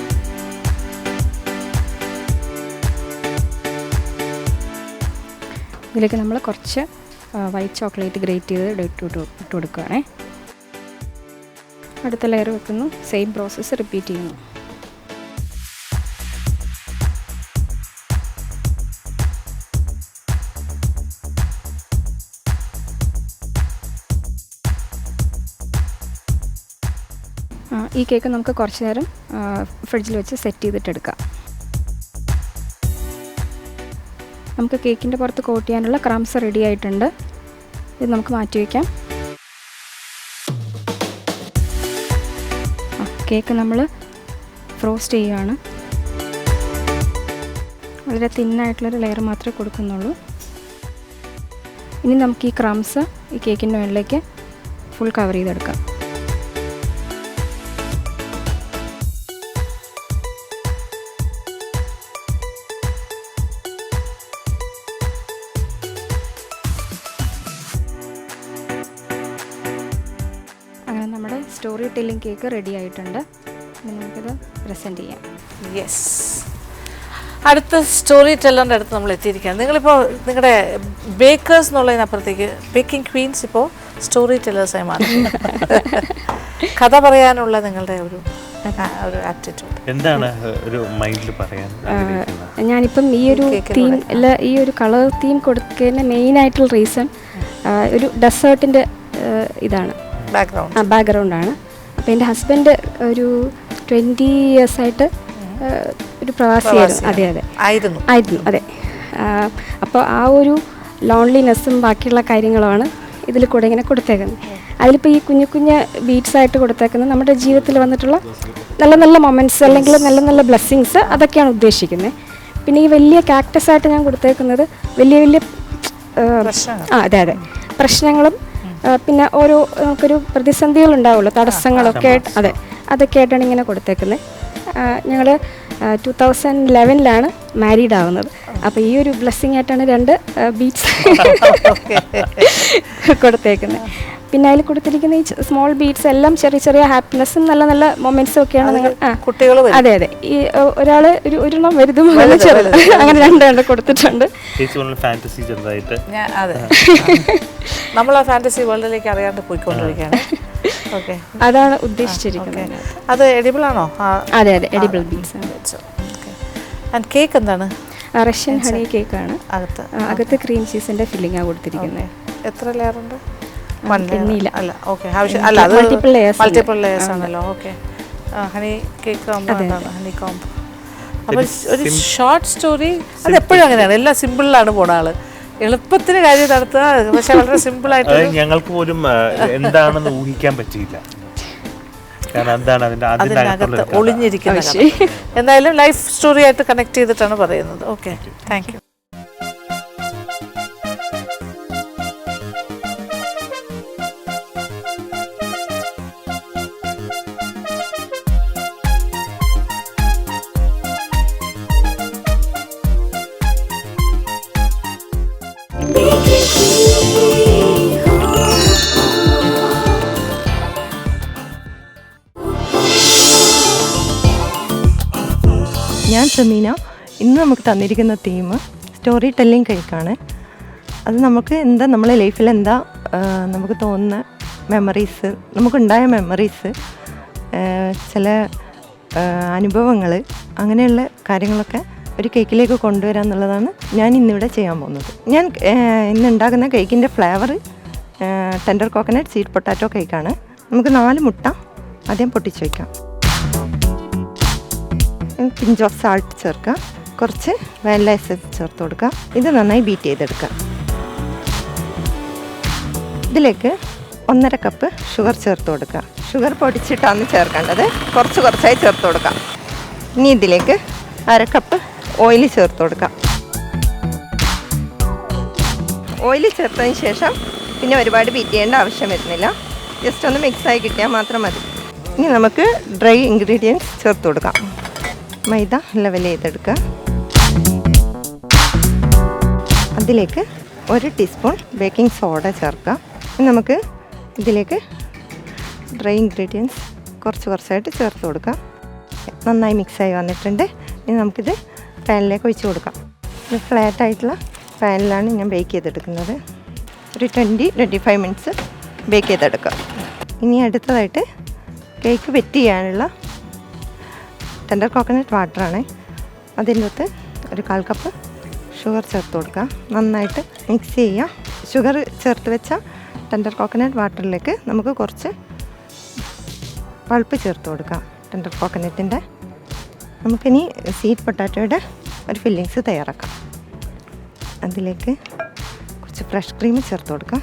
ഇതിലേക്ക് നമ്മൾ കുറച്ച് വൈറ്റ് ചോക്ലേറ്റ് ഗ്രേറ്റ് ചെയ്ത് ഇട്ട് കൊടുക്കുകയാണേ. അടുത്ത ലെയർ വെക്കുന്നു. സെയിം പ്രോസസ്സ് റിപ്പീറ്റ് ചെയ്യുന്നു. ഈ കേക്ക് നമുക്ക് കുറച്ച് നേരം ഫ്രിഡ്ജിൽ വെച്ച് സെറ്റ് ചെയ്തിട്ടെടുക്കാം. നമുക്ക് കേക്കിൻ്റെ പുറത്ത് കോട്ട് ചെയ്യാനുള്ള ക്രംസ് റെഡി ആയിട്ടുണ്ട്. ഇത് നമുക്ക് മാറ്റി വയ്ക്കാം. കേക്ക് നമ്മൾ ഫ്രോസ്റ്റ് ചെയ്യുകയാണ്. വളരെ തിന്നായിട്ടുള്ളൊരു ലെയർ മാത്രമേ കൊടുക്കുന്നുള്ളൂ. ഇനി നമുക്ക് ഈ ക്രംസ് ഈ കേക്കിൻ്റെ മുകളിലേക്ക് ഫുൾ കവർ ചെയ്തെടുക്കാം. അങ്ങനെ നമ്മുടെ സ്റ്റോറി ടെല്ലിംഗ് കേക്ക് റെഡി ആയിട്ടുണ്ട്. ഇനി നമുക്കിത് പ്രസൻറ്റ് ചെയ്യാം. യെസ്, അടുത്ത സ്റ്റോറി ടെല്ലറിൻ്റെ അടുത്ത് നമ്മൾ എത്തിയിരിക്കുകയാണ്. നിങ്ങളിപ്പോൾ നിങ്ങളുടെ ബേക്കേഴ്സ് എന്നുള്ളതിനപ്പുറത്തേക്ക് ബേക്കിംഗ് ക്വീൻസ് ഇപ്പോൾ സ്റ്റോറി ടെല്ലേഴ്സായി മാറി. കഥ പറയാനുള്ള നിങ്ങളുടെ ഒരു ആറ്റിറ്റ്യൂഡ് എന്താണ് ഒരു മൈൻഡിൽ പറയാൻ? ഞാനിപ്പം ഈ ഒരു തീം അല്ല, ഈ ഒരു കളർ തീം കൊടുക്കുന്നതിന് മെയിനായിട്ടുള്ള റീസൺ ഒരു ഡെസേർട്ടിൻ്റെ ഇതാണ്, ബാക്ക്ഗ്രൗണ്ടാണ്. അപ്പോൾ എൻ്റെ ഹസ്ബൻഡ് ഒരു 20 ഇയേഴ്സായിട്ട് ഒരു പ്രവാസിയായിരുന്നു. അതെ ആയിരുന്നു. അതെ. അപ്പോൾ ആ ഒരു ലോൺലിനെസ്സും ബാക്കിയുള്ള കാര്യങ്ങളുമാണ് ഇതിൽ കൂടെ ഇങ്ങനെ കൊടുത്തേക്കുന്നത്. അതിലിപ്പോൾ ഈ കുഞ്ഞു കുഞ്ഞ് ബീറ്റ്സായിട്ട് കൊടുത്തേക്കുന്നത് നമ്മുടെ ജീവിതത്തിൽ വന്നിട്ടുള്ള നല്ല നല്ല മൊമെൻറ്റ്സ് അല്ലെങ്കിൽ നല്ല നല്ല ബ്ലെസ്സിങ്സ് അതൊക്കെയാണ് ഉദ്ദേശിക്കുന്നത്. പിന്നെ ഈ വലിയ കാക്ടസ് ആയിട്ട് ഞാൻ കൊടുത്തേക്കുന്നത് വലിയ വലിയ അതെ പ്രശ്നങ്ങളും പിന്നെ ഓരോ നമുക്കൊരു പ്രതിസന്ധികളുണ്ടാവുമല്ലോ, തടസ്സങ്ങളൊക്കെ അതെ അതൊക്കെ ആയിട്ടാണ് ഇങ്ങനെ കൊടുത്തേക്കുന്നത്. ഞങ്ങൾ 2011 മാരീഡ് ആവുന്നത്. അപ്പോൾ ഈ ഒരു ബ്ലെസ്സിങ് ആയിട്ടാണ് 2 ബീറ്റ്സ് കൊടുത്തേക്കുന്നത്. പിന്നെ അതിൽ കൊടുത്തിരിക്കുന്ന ഈ സ്മോൾ ബീറ്റ്സ് എല്ലാം ചെറിയ ചെറിയ ഹാപ്പിനെസ്സും നല്ല നല്ല മൊമെന്റ്സും ഒക്കെയാണ് നിങ്ങൾ കുട്ടികൾ. അതെ ഈ ഒരാൾ ഒരെണ്ണം വലുതും ചെറുത് അങ്ങനെ 2 കൊടുത്തിട്ടുണ്ട്. അതെ, നമ്മൾ ആ ഫാന്റസി വേൾഡിലേക്ക് അറിയാണ്ട് പോയിക്കൊണ്ടിരിക്കുകയാണ്. ഓക്കെ, അതാണ് ഉദ്ദേശിച്ചിരിക്കുന്നത്. അത് എഡിബിൾ ആണോ? അതെ എഡിബിൾ ബീറ്റ്സ് ആണ്. ആൻഡ് കേക്ക് എന്താണ്? റഷ്യൻ ഹണി കേക്കാണ്. അകത്ത് ക്രീം ചീസിന്റെ ഫില്ലിംഗ് ആണ് കൊടുത്തിരിക്കുന്നത്. എത്ര ലെയർ ഉണ്ട്? അല്ല, ഓക്കെ, അല്ല അത് മൾട്ടിപ്പിൾ ലെയേഴ്സ് ആണല്ലോ. Okay, honey cake honey comb. അപ്പോൾ ഒരു ഷോർട്ട് സ്റ്റോറി അത് എപ്പോഴും അങ്ങനെയാണ്, എല്ലാം സിമ്പിളിലാണ് പോണ ആള്. എളുപ്പത്തിന് കാര്യം നടത്തുക, പക്ഷെ വളരെ സിമ്പിളായിട്ട്. ഞങ്ങൾക്ക് പോലും എന്താണെന്ന് ഊഹിക്കാൻ പറ്റിയില്ല. അതിനകത്ത് ഒളിഞ്ഞിരിക്കുന്ന എന്തായാലും ലൈഫ് സ്റ്റോറി ആയിട്ട് കണക്ട് ചെയ്തിട്ടാണ് പറയുന്നത്. Okay, thank you. സെമീന. ഇന്ന് നമുക്ക് തന്നിരിക്കുന്ന തീം സ്റ്റോറി ടെല്ലിംഗ് കേക്കാണ്. അത് നമുക്ക് എന്താ നമ്മളെ ലൈഫിൽ എന്താ നമുക്ക് തോന്നുന്ന മെമ്മറീസ്, നമുക്കുണ്ടായ മെമ്മറീസ്, ചില അനുഭവങ്ങൾ, അങ്ങനെയുള്ള കാര്യങ്ങളൊക്കെ ഒരു കേക്കിലേക്ക് കൊണ്ടുവരിക എന്നുള്ളതാണ് ഞാൻ ഇന്നിവിടെ ചെയ്യാൻ പോകുന്നത്. ഞാൻ ഇന്ന് ഉണ്ടാക്കുന്ന കേക്കിൻ്റെ flavour tender coconut sweet potato കേക്കാണ്. നമുക്ക് 4 മുട്ട ആദ്യം പൊട്ടിച്ച് വയ്ക്കാം. പിഞ്ച് ഓഫ് സാൾട്ട് ചേർക്കുക, കുറച്ച് വാനില എസൻസ് ചേർത്ത് കൊടുക്കുക. ഇത് നന്നായി ബീറ്റ് ചെയ്തെടുക്കുക. ഇതിലേക്ക് 1.5 കപ്പ് ഷുഗർ ചേർത്ത് കൊടുക്കുക. ഷുഗർ പൊടിച്ചിട്ടാണ് ചേർക്കേണ്ടത്, കുറച്ചായി ചേർത്ത് കൊടുക്കാം. ഇനി ഇതിലേക്ക് 1/2 കപ്പ് ഓയിൽ ചേർത്ത് കൊടുക്കാം. ഓയിൽ ചേർത്തതിന് ശേഷം പിന്നെ ഒരുപാട് ബീറ്റ് ചെയ്യേണ്ട ആവശ്യം വരുന്നില്ല, ജസ്റ്റ് ഒന്ന് മിക്സായി കിട്ടിയാൽ മാത്രം മതി. ഇനി നമുക്ക് ഡ്രൈ ഇൻഗ്രീഡിയൻസ് ചേർത്ത് കൊടുക്കാം. മൈദ ലെവൽ ചെയ്തെടുക്കുക. അതിലേക്ക് 1 ടീസ്പൂൺ ബേക്കിംഗ് സോഡ ചേർക്കുക. ഇനി നമുക്ക് ഇതിലേക്ക് ഡ്രൈ ഇൻഗ്രീഡിയൻസ് കുറച്ചായിട്ട് ചേർത്ത് കൊടുക്കാം. നന്നായി മിക്സായി വന്നിട്ടുണ്ട്. ഇനി നമുക്കിത് പാനിലേക്ക് ഒഴിച്ച് കൊടുക്കാം. ഇത് ഫ്ലാറ്റായിട്ടുള്ള പാനിലാണ് ഞാൻ ബേക്ക് ചെയ്തെടുക്കുന്നത്. ഒരു 20-25 മിനിറ്റ്സ് ബേക്ക് ചെയ്തെടുക്കുക. ഇനി അടുത്തതായിട്ട് കേക്ക് വെറ്റ് ചെയ്യാനുള്ള ടെൻഡർ കോക്കനട്ട് വാട്ടറാണ്. അതിൻ്റെ അകത്ത് ഒരു 1/4 കപ്പ് ഷുഗർ ചേർത്ത് കൊടുക്കുക. നന്നായിട്ട് മിക്സ് ചെയ്യുക. ഷുഗർ ചേർത്ത് വെച്ച ടെൻഡർ കോക്കനട്ട് വാട്ടറിലേക്ക് നമുക്ക് കുറച്ച് പൾപ്പ് ചേർത്ത് കൊടുക്കാം, ടെൻഡർ കോക്കനട്ടിൻ്റെ. നമുക്കിനി സ്വീറ്റ് പൊട്ടാറ്റോയുടെ ഒരു ഫില്ലിങ്സ് തയ്യാറാക്കാം. അതിലേക്ക് കുറച്ച് ഫ്രഷ് ക്രീം ചേർത്ത് കൊടുക്കാം.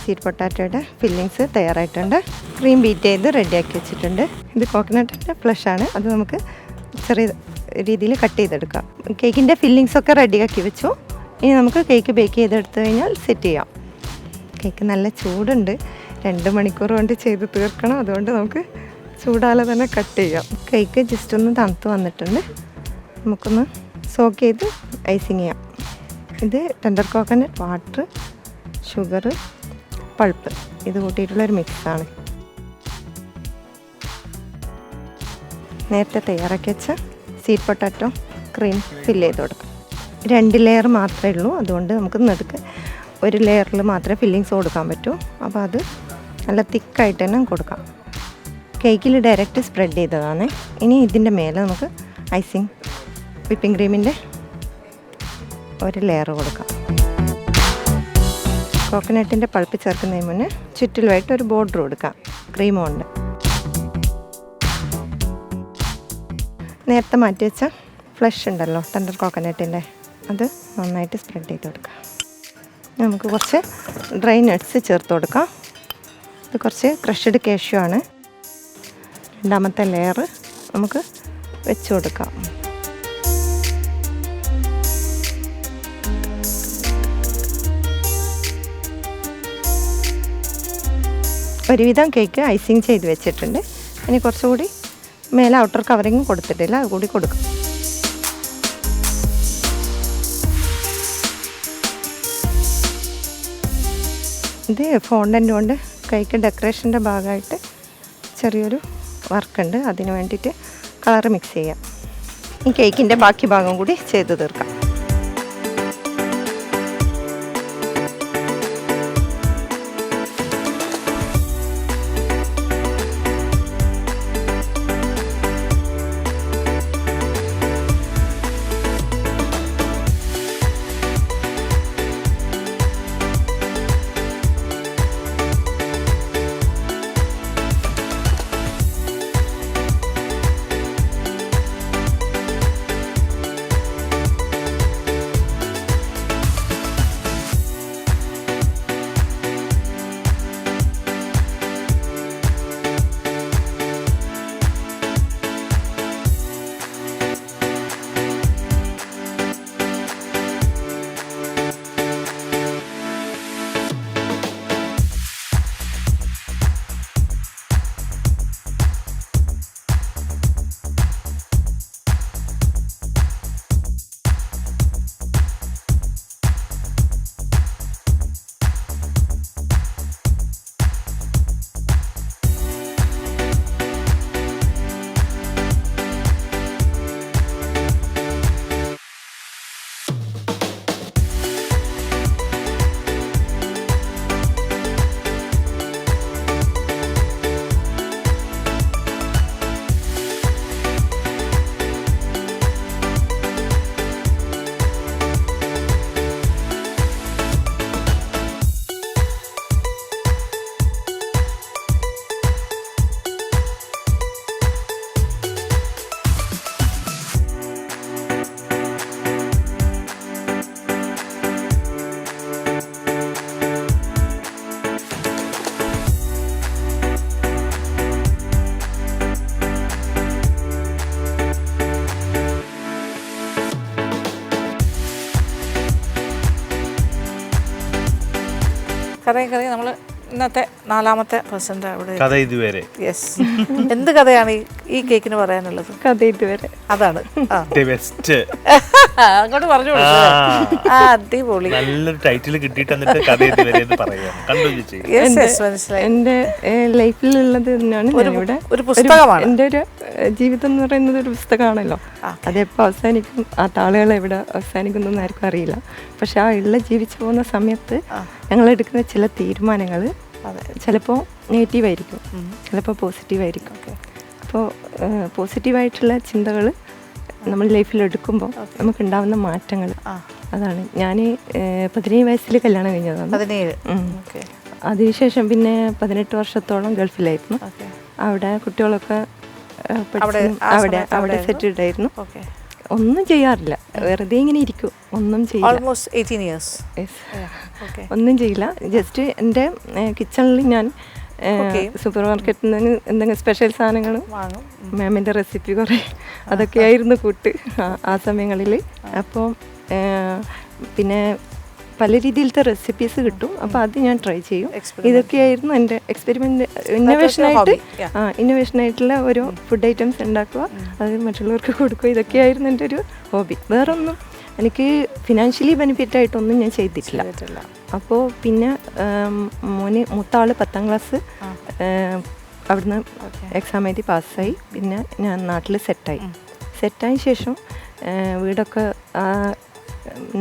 സ്വീറ്റ് പൊട്ടാറ്റോയുടെ ഫില്ലിങ്സ് തയ്യാറായിട്ടുണ്ട്. ക്രീം ബീറ്റ് ചെയ്ത് റെഡിയാക്കി വെച്ചിട്ടുണ്ട്. ഇത് കോക്കനട്ടിൻ്റെ ഫ്ലഷാണ്. അത് നമുക്ക് ചെറിയ രീതിയിൽ കട്ട് ചെയ്തെടുക്കാം. കേക്കിൻ്റെ ഫില്ലിങ്സൊക്കെ റെഡിയാക്കി വെച്ചു. ഇനി നമുക്ക് കേക്ക് ബേക്ക് ചെയ്തെടുത്തു കഴിഞ്ഞാൽ സെറ്റ് ചെയ്യാം. കേക്ക് നല്ല ചൂടുണ്ട്, 2 മണിക്കൂർ കൊണ്ട് ചെയ്ത് തീർക്കണം. അതുകൊണ്ട് നമുക്ക് ചൂടാലെ തന്നെ കട്ട് ചെയ്യാം. കേക്ക് ജസ്റ്റ് ഒന്ന് തണുത്ത് വന്നിട്ടുണ്ട്. നമുക്കൊന്ന് സോക്ക് ചെയ്ത് ഐസിങ് ചെയ്യാം. ഇത് tender coconut water, sugar, pulp ഇത് കൂട്ടിയിട്ടുള്ളൊരു മിക്സാണ്. നേരത്തെ തയ്യാറാക്കി വെച്ച സ്വീറ്റ് പൊട്ടാറ്റോ ക്രീം ഫില്ല് ചെയ്ത് കൊടുക്കാം. 2 ലെയർ മാത്രമേ ഉള്ളൂ, അതുകൊണ്ട് നമുക്ക് നടുക്ക് 1 ലെയറിൽ മാത്രമേ ഫില്ലിങ്സ് കൊടുക്കാൻ പറ്റൂ. അപ്പോൾ അത് നല്ല തിക്കായിട്ട് തന്നെ കൊടുക്കാം. കേക്കിൽ ഡയറക്റ്റ് സ്പ്രെഡ് ചെയ്തതാണ്. ഇനി ഇതിൻ്റെ മേലെ നമുക്ക് ഐസിങ് വിപ്പിംഗ് ക്രീമിൻ്റെ 1 ലെയർ കൊടുക്കാം. കോക്കനട്ടിൻ്റെ പൾപ്പ് ചേർക്കുന്നതിന് മുന്നേ ചുറ്റിലുമായിട്ട് ഒരു ബോർഡർ കൊടുക്കാം ക്രീം കൊണ്ട്. നേരത്തെ മാറ്റി വെച്ച ഫ്ലഷ് ഉണ്ടല്ലോ ടെൻഡർ കോക്കനട്ടിൻ്റെ, അത് നന്നായിട്ട് സ്പ്രെഡ് ചെയ്ത് കൊടുക്കാം. നമുക്ക് കുറച്ച് ഡ്രൈ നട്ട്സ് ചേർത്ത് കൊടുക്കാം. ഇത് കുറച്ച് ക്രഷ്ഡ് കാഷ്യൂ ആണ്. 2ാമത്തെ ലെയർ നമുക്ക് വെച്ച് കൊടുക്കാം. ഒരുവിധം കേക്ക് ഐസിങ് ചെയ്ത് വെച്ചിട്ടുണ്ട്. ഇനി കുറച്ചുകൂടി മേലെ ഔട്ടർ കവറിങ് കൊടുത്തിട്ടില്ല, അതുകൂടി കൊടുക്കും. ഇത് ഫോണ്ടൻ്റ് കൊണ്ട് കേക്ക് ഡെക്കറേഷൻ്റെ ഭാഗമായിട്ട് ചെറിയൊരു വർക്കുണ്ട്. അതിന് വേണ്ടിയിട്ട് കളർ മിക്സ് ചെയ്യാം. ഈ കേക്കിൻ്റെ ബാക്കി ഭാഗം കൂടി ചെയ്ത് തീർക്കാം. കറങ്ങി നമ്മൾ ഇന്നത്തെ 4ാമത്തെ പെർസെന്റ് അവിടെ. കഥ ഇതുവരെ. യെസ്. എന്ത് കഥയാണ് ഈ കേക്കിന് പറയാനുള്ളത്? കഥ ഇതുവരെ. അതാണ് ബെസ്റ്റ്. അങ്ങോട്ട് പറഞ്ഞു അടിപൊളി. നല്ലൊരു ടൈറ്റിൽ കിട്ടിയിട്ട് എന്നിട്ട് കഥ ഇതുവരെ എന്ന് പറയാം. കണ്ടു ചേച്ചി? മനസ്സിലായി. എൻ്റെ ലൈഫിലുള്ളത് തന്നെയാണ് ഞാനിവിടെ. ഒരു പുസ്തകമാണ്. എൻ്റെ ഒരു ജീവിതം എന്ന് പറയുന്നത് ഒരു പുസ്തകമാണല്ലോ. അതെപ്പോൾ അവസാനിക്കും, ആ താളുകൾ എവിടെ അവസാനിക്കുന്നൊന്നും ആർക്കും അറിയില്ല. പക്ഷെ ആ ജീവിച്ചു പോകുന്ന സമയത്ത് ഞങ്ങൾ എടുക്കുന്ന ചില തീരുമാനങ്ങൾ ചിലപ്പോൾ നെഗറ്റീവായിരിക്കും, ചിലപ്പോൾ പോസിറ്റീവായിരിക്കും. അപ്പോൾ പോസിറ്റീവായിട്ടുള്ള ചിന്തകൾ നമ്മൾ ലൈഫിൽ എടുക്കുമ്പോൾ നമുക്കുണ്ടാവുന്ന മാറ്റങ്ങൾ, അതാണ്. ഞാൻ 17 വയസ്സിൽ കല്യാണം കഴിഞ്ഞതാണ്. 17. അതിനുശേഷം പിന്നെ 18 വർഷത്തോളം ഗൾഫിലായിരുന്നു. അവിടെ കുട്ടികളൊക്കെ അവിടെ സെറ്റിൽഡ് ആയിരുന്നു. ഒന്നും ചെയ്യാറില്ല, വെറുതെ ഇങ്ങനെ ഇരിക്കും, ഒന്നും ചെയ്യില്ല. ഒന്നും ചെയ്യില്ല. ജസ്റ്റ് എൻ്റെ കിച്ചണിൽ ഞാൻ സൂപ്പർ മാർക്കറ്റിൽ നിന്ന് എന്തെങ്കിലും സ്പെഷ്യൽ സാധനങ്ങൾ മാമിൻ്റെ റെസിപ്പി കുറേ അതൊക്കെയായിരുന്നു കൂട്ട് ആ സമയങ്ങളിൽ. അപ്പോൾ പിന്നെ പല രീതിയിലത്തെ റെസിപ്പീസ് കിട്ടും, അപ്പോൾ അത് ഞാൻ ട്രൈ ചെയ്യും. ഇതൊക്കെയായിരുന്നു എൻ്റെ എക്സ്പെരിമെൻ്റ്. ഇന്നോവേഷനായിട്ടുള്ള ഓരോ ഫുഡ് ഐറ്റംസ് ഉണ്ടാക്കുക, അത് മറ്റുള്ളവർക്ക് കൊടുക്കുക, ഇതൊക്കെയായിരുന്നു എൻ്റെ ഒരു ഹോബി. വേറൊന്നും എനിക്ക് ഫിനാൻഷ്യലി ബെനിഫിറ്റ് ആയിട്ടൊന്നും ഞാൻ ചെയ്തിട്ടില്ല. അപ്പോൾ പിന്നെ മൂത്താൾ 10ാം ക്ലാസ് അവിടുന്ന് എക്സാം എഴുതി പാസ്സായി. പിന്നെ ഞാൻ നാട്ടിൽ സെറ്റായ ശേഷം വീടൊക്കെ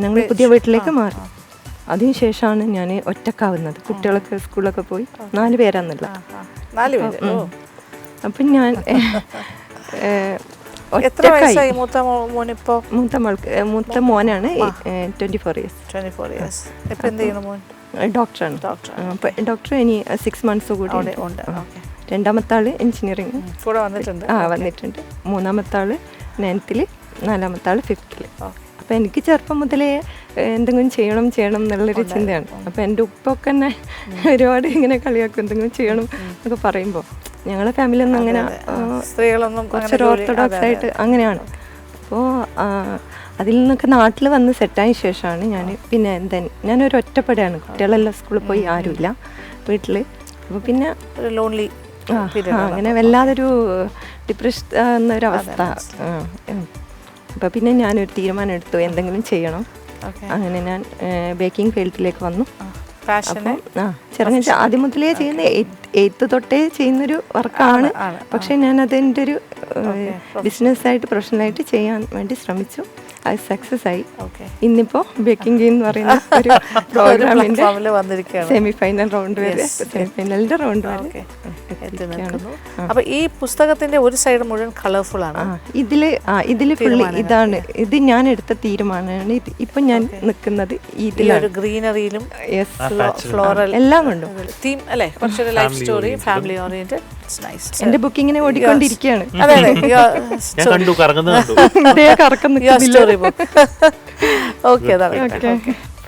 ഞങ്ങൾ പുതിയ വീട്ടിലേക്ക് മാറി. അതിനുശേഷമാണ് ഞാൻ ഒറ്റക്കാവുന്നത്. കുട്ടികളൊക്കെ സ്കൂളിലൊക്കെ പോയി 4 പേരാന്നല്ല. അപ്പം ഞാൻ മൂത്ത മോനാണ് 24 ഇയേഴ്സ്. ഡോക്ടറാണ്. ഡോക്ടർ ഇനി 6 മന്ത്സ് കൂടി ഉണ്ട്. 2ാമത്തെ ആള് എഞ്ചിനീയറിംഗ് വന്നിട്ടുണ്ട്. 3ാമത്തെ ആള് 9th, 4ാമത്തെ ആള് 5th. അപ്പം എനിക്ക് ചെറുപ്പം മുതലേ എന്തെങ്കിലും ചെയ്യണം എന്നുള്ളൊരു ചിന്തയാണ്. അപ്പം എൻ്റെ ഉപ്പൊക്കെ തന്നെ ഒരുപാട് ഇങ്ങനെ കളിയാക്കും, എന്തെങ്കിലും ചെയ്യണം എന്നൊക്കെ പറയുമ്പോൾ. ഞങ്ങളെ ഫാമിലിയൊന്നും അങ്ങനെ സ്ത്രീകളൊന്നും കുറച്ചൊരു ഓർത്തഡോക്സ് ആയിട്ട് അങ്ങനെയാണ്. അപ്പോൾ അതിൽ നിന്നൊക്കെ നാട്ടിൽ വന്ന് സെറ്റായ ശേഷമാണ് ഞാൻ പിന്നെ ഞാനൊരു ഒറ്റപ്പെടെയാണ്. കുട്ടികളെല്ലാം സ്കൂളിൽ പോയി, ആരുമില്ല വീട്ടിൽ. അപ്പോൾ പിന്നെ ലോൺലി അങ്ങനെ വല്ലാതൊരു ഡിപ്രഷൻ എന്നൊരവസ്ഥ. അപ്പോൾ പിന്നെ ഞാനൊരു തീരുമാനം എടുത്തു, എന്തെങ്കിലും ചെയ്യണം. അങ്ങനെ ഞാൻ ബേക്കിംഗ് ഫീൽഡിലേക്ക് വന്നു. ചെറുങ്ങനെ ആദ്യം മുതലേ ചെയ്യുന്ന 8th തൊട്ടേ ചെയ്യുന്നൊരു വർക്കാണ്. പക്ഷെ ഞാൻ അതിൻ്റെ ഒരു ബിസിനസ്സായിട്ട് പ്രൊഫഷണലായിട്ട് ചെയ്യാൻ വേണ്ടി ശ്രമിച്ചു. അത് സക്സസ് ആയി. ഇന്നിപ്പോൾ ബേക്കിംഗ് എന്ന് പറയുന്ന ഒരു പ്രോഗ്രാമിൻ്റെ സെമിഫൈനൽ റൗണ്ട് വരെ, സെമിഫൈനലിൻ്റെ റൗണ്ട് വരെ. അപ്പൊ ഈ പുസ്തകത്തിന്റെ ഒരു സൈഡ് മുഴുവൻ കളർഫുൾ ആണ്. ഇതില് ഫുള്ള് ഇതാണ്. ഇത് ഞാൻ എടുത്ത തീരുമാനമാണ്. ഇപ്പൊ ഞാൻ നിൽക്കുന്നത് ഇതിലാണ്. ഗ്രീനറിയിലും ഫ്ലോറൽ എല്ലാം കൊണ്ടും തീം അല്ലേ, കുറച്ചൊരു ലൈഫ് സ്റ്റോറി, ഫാമിലി ഓറിയന്റഡ്. എന്റെ ബുക്കിങ്ങിനെ ഓടിക്കൊണ്ടിരിക്കുകയാണ്.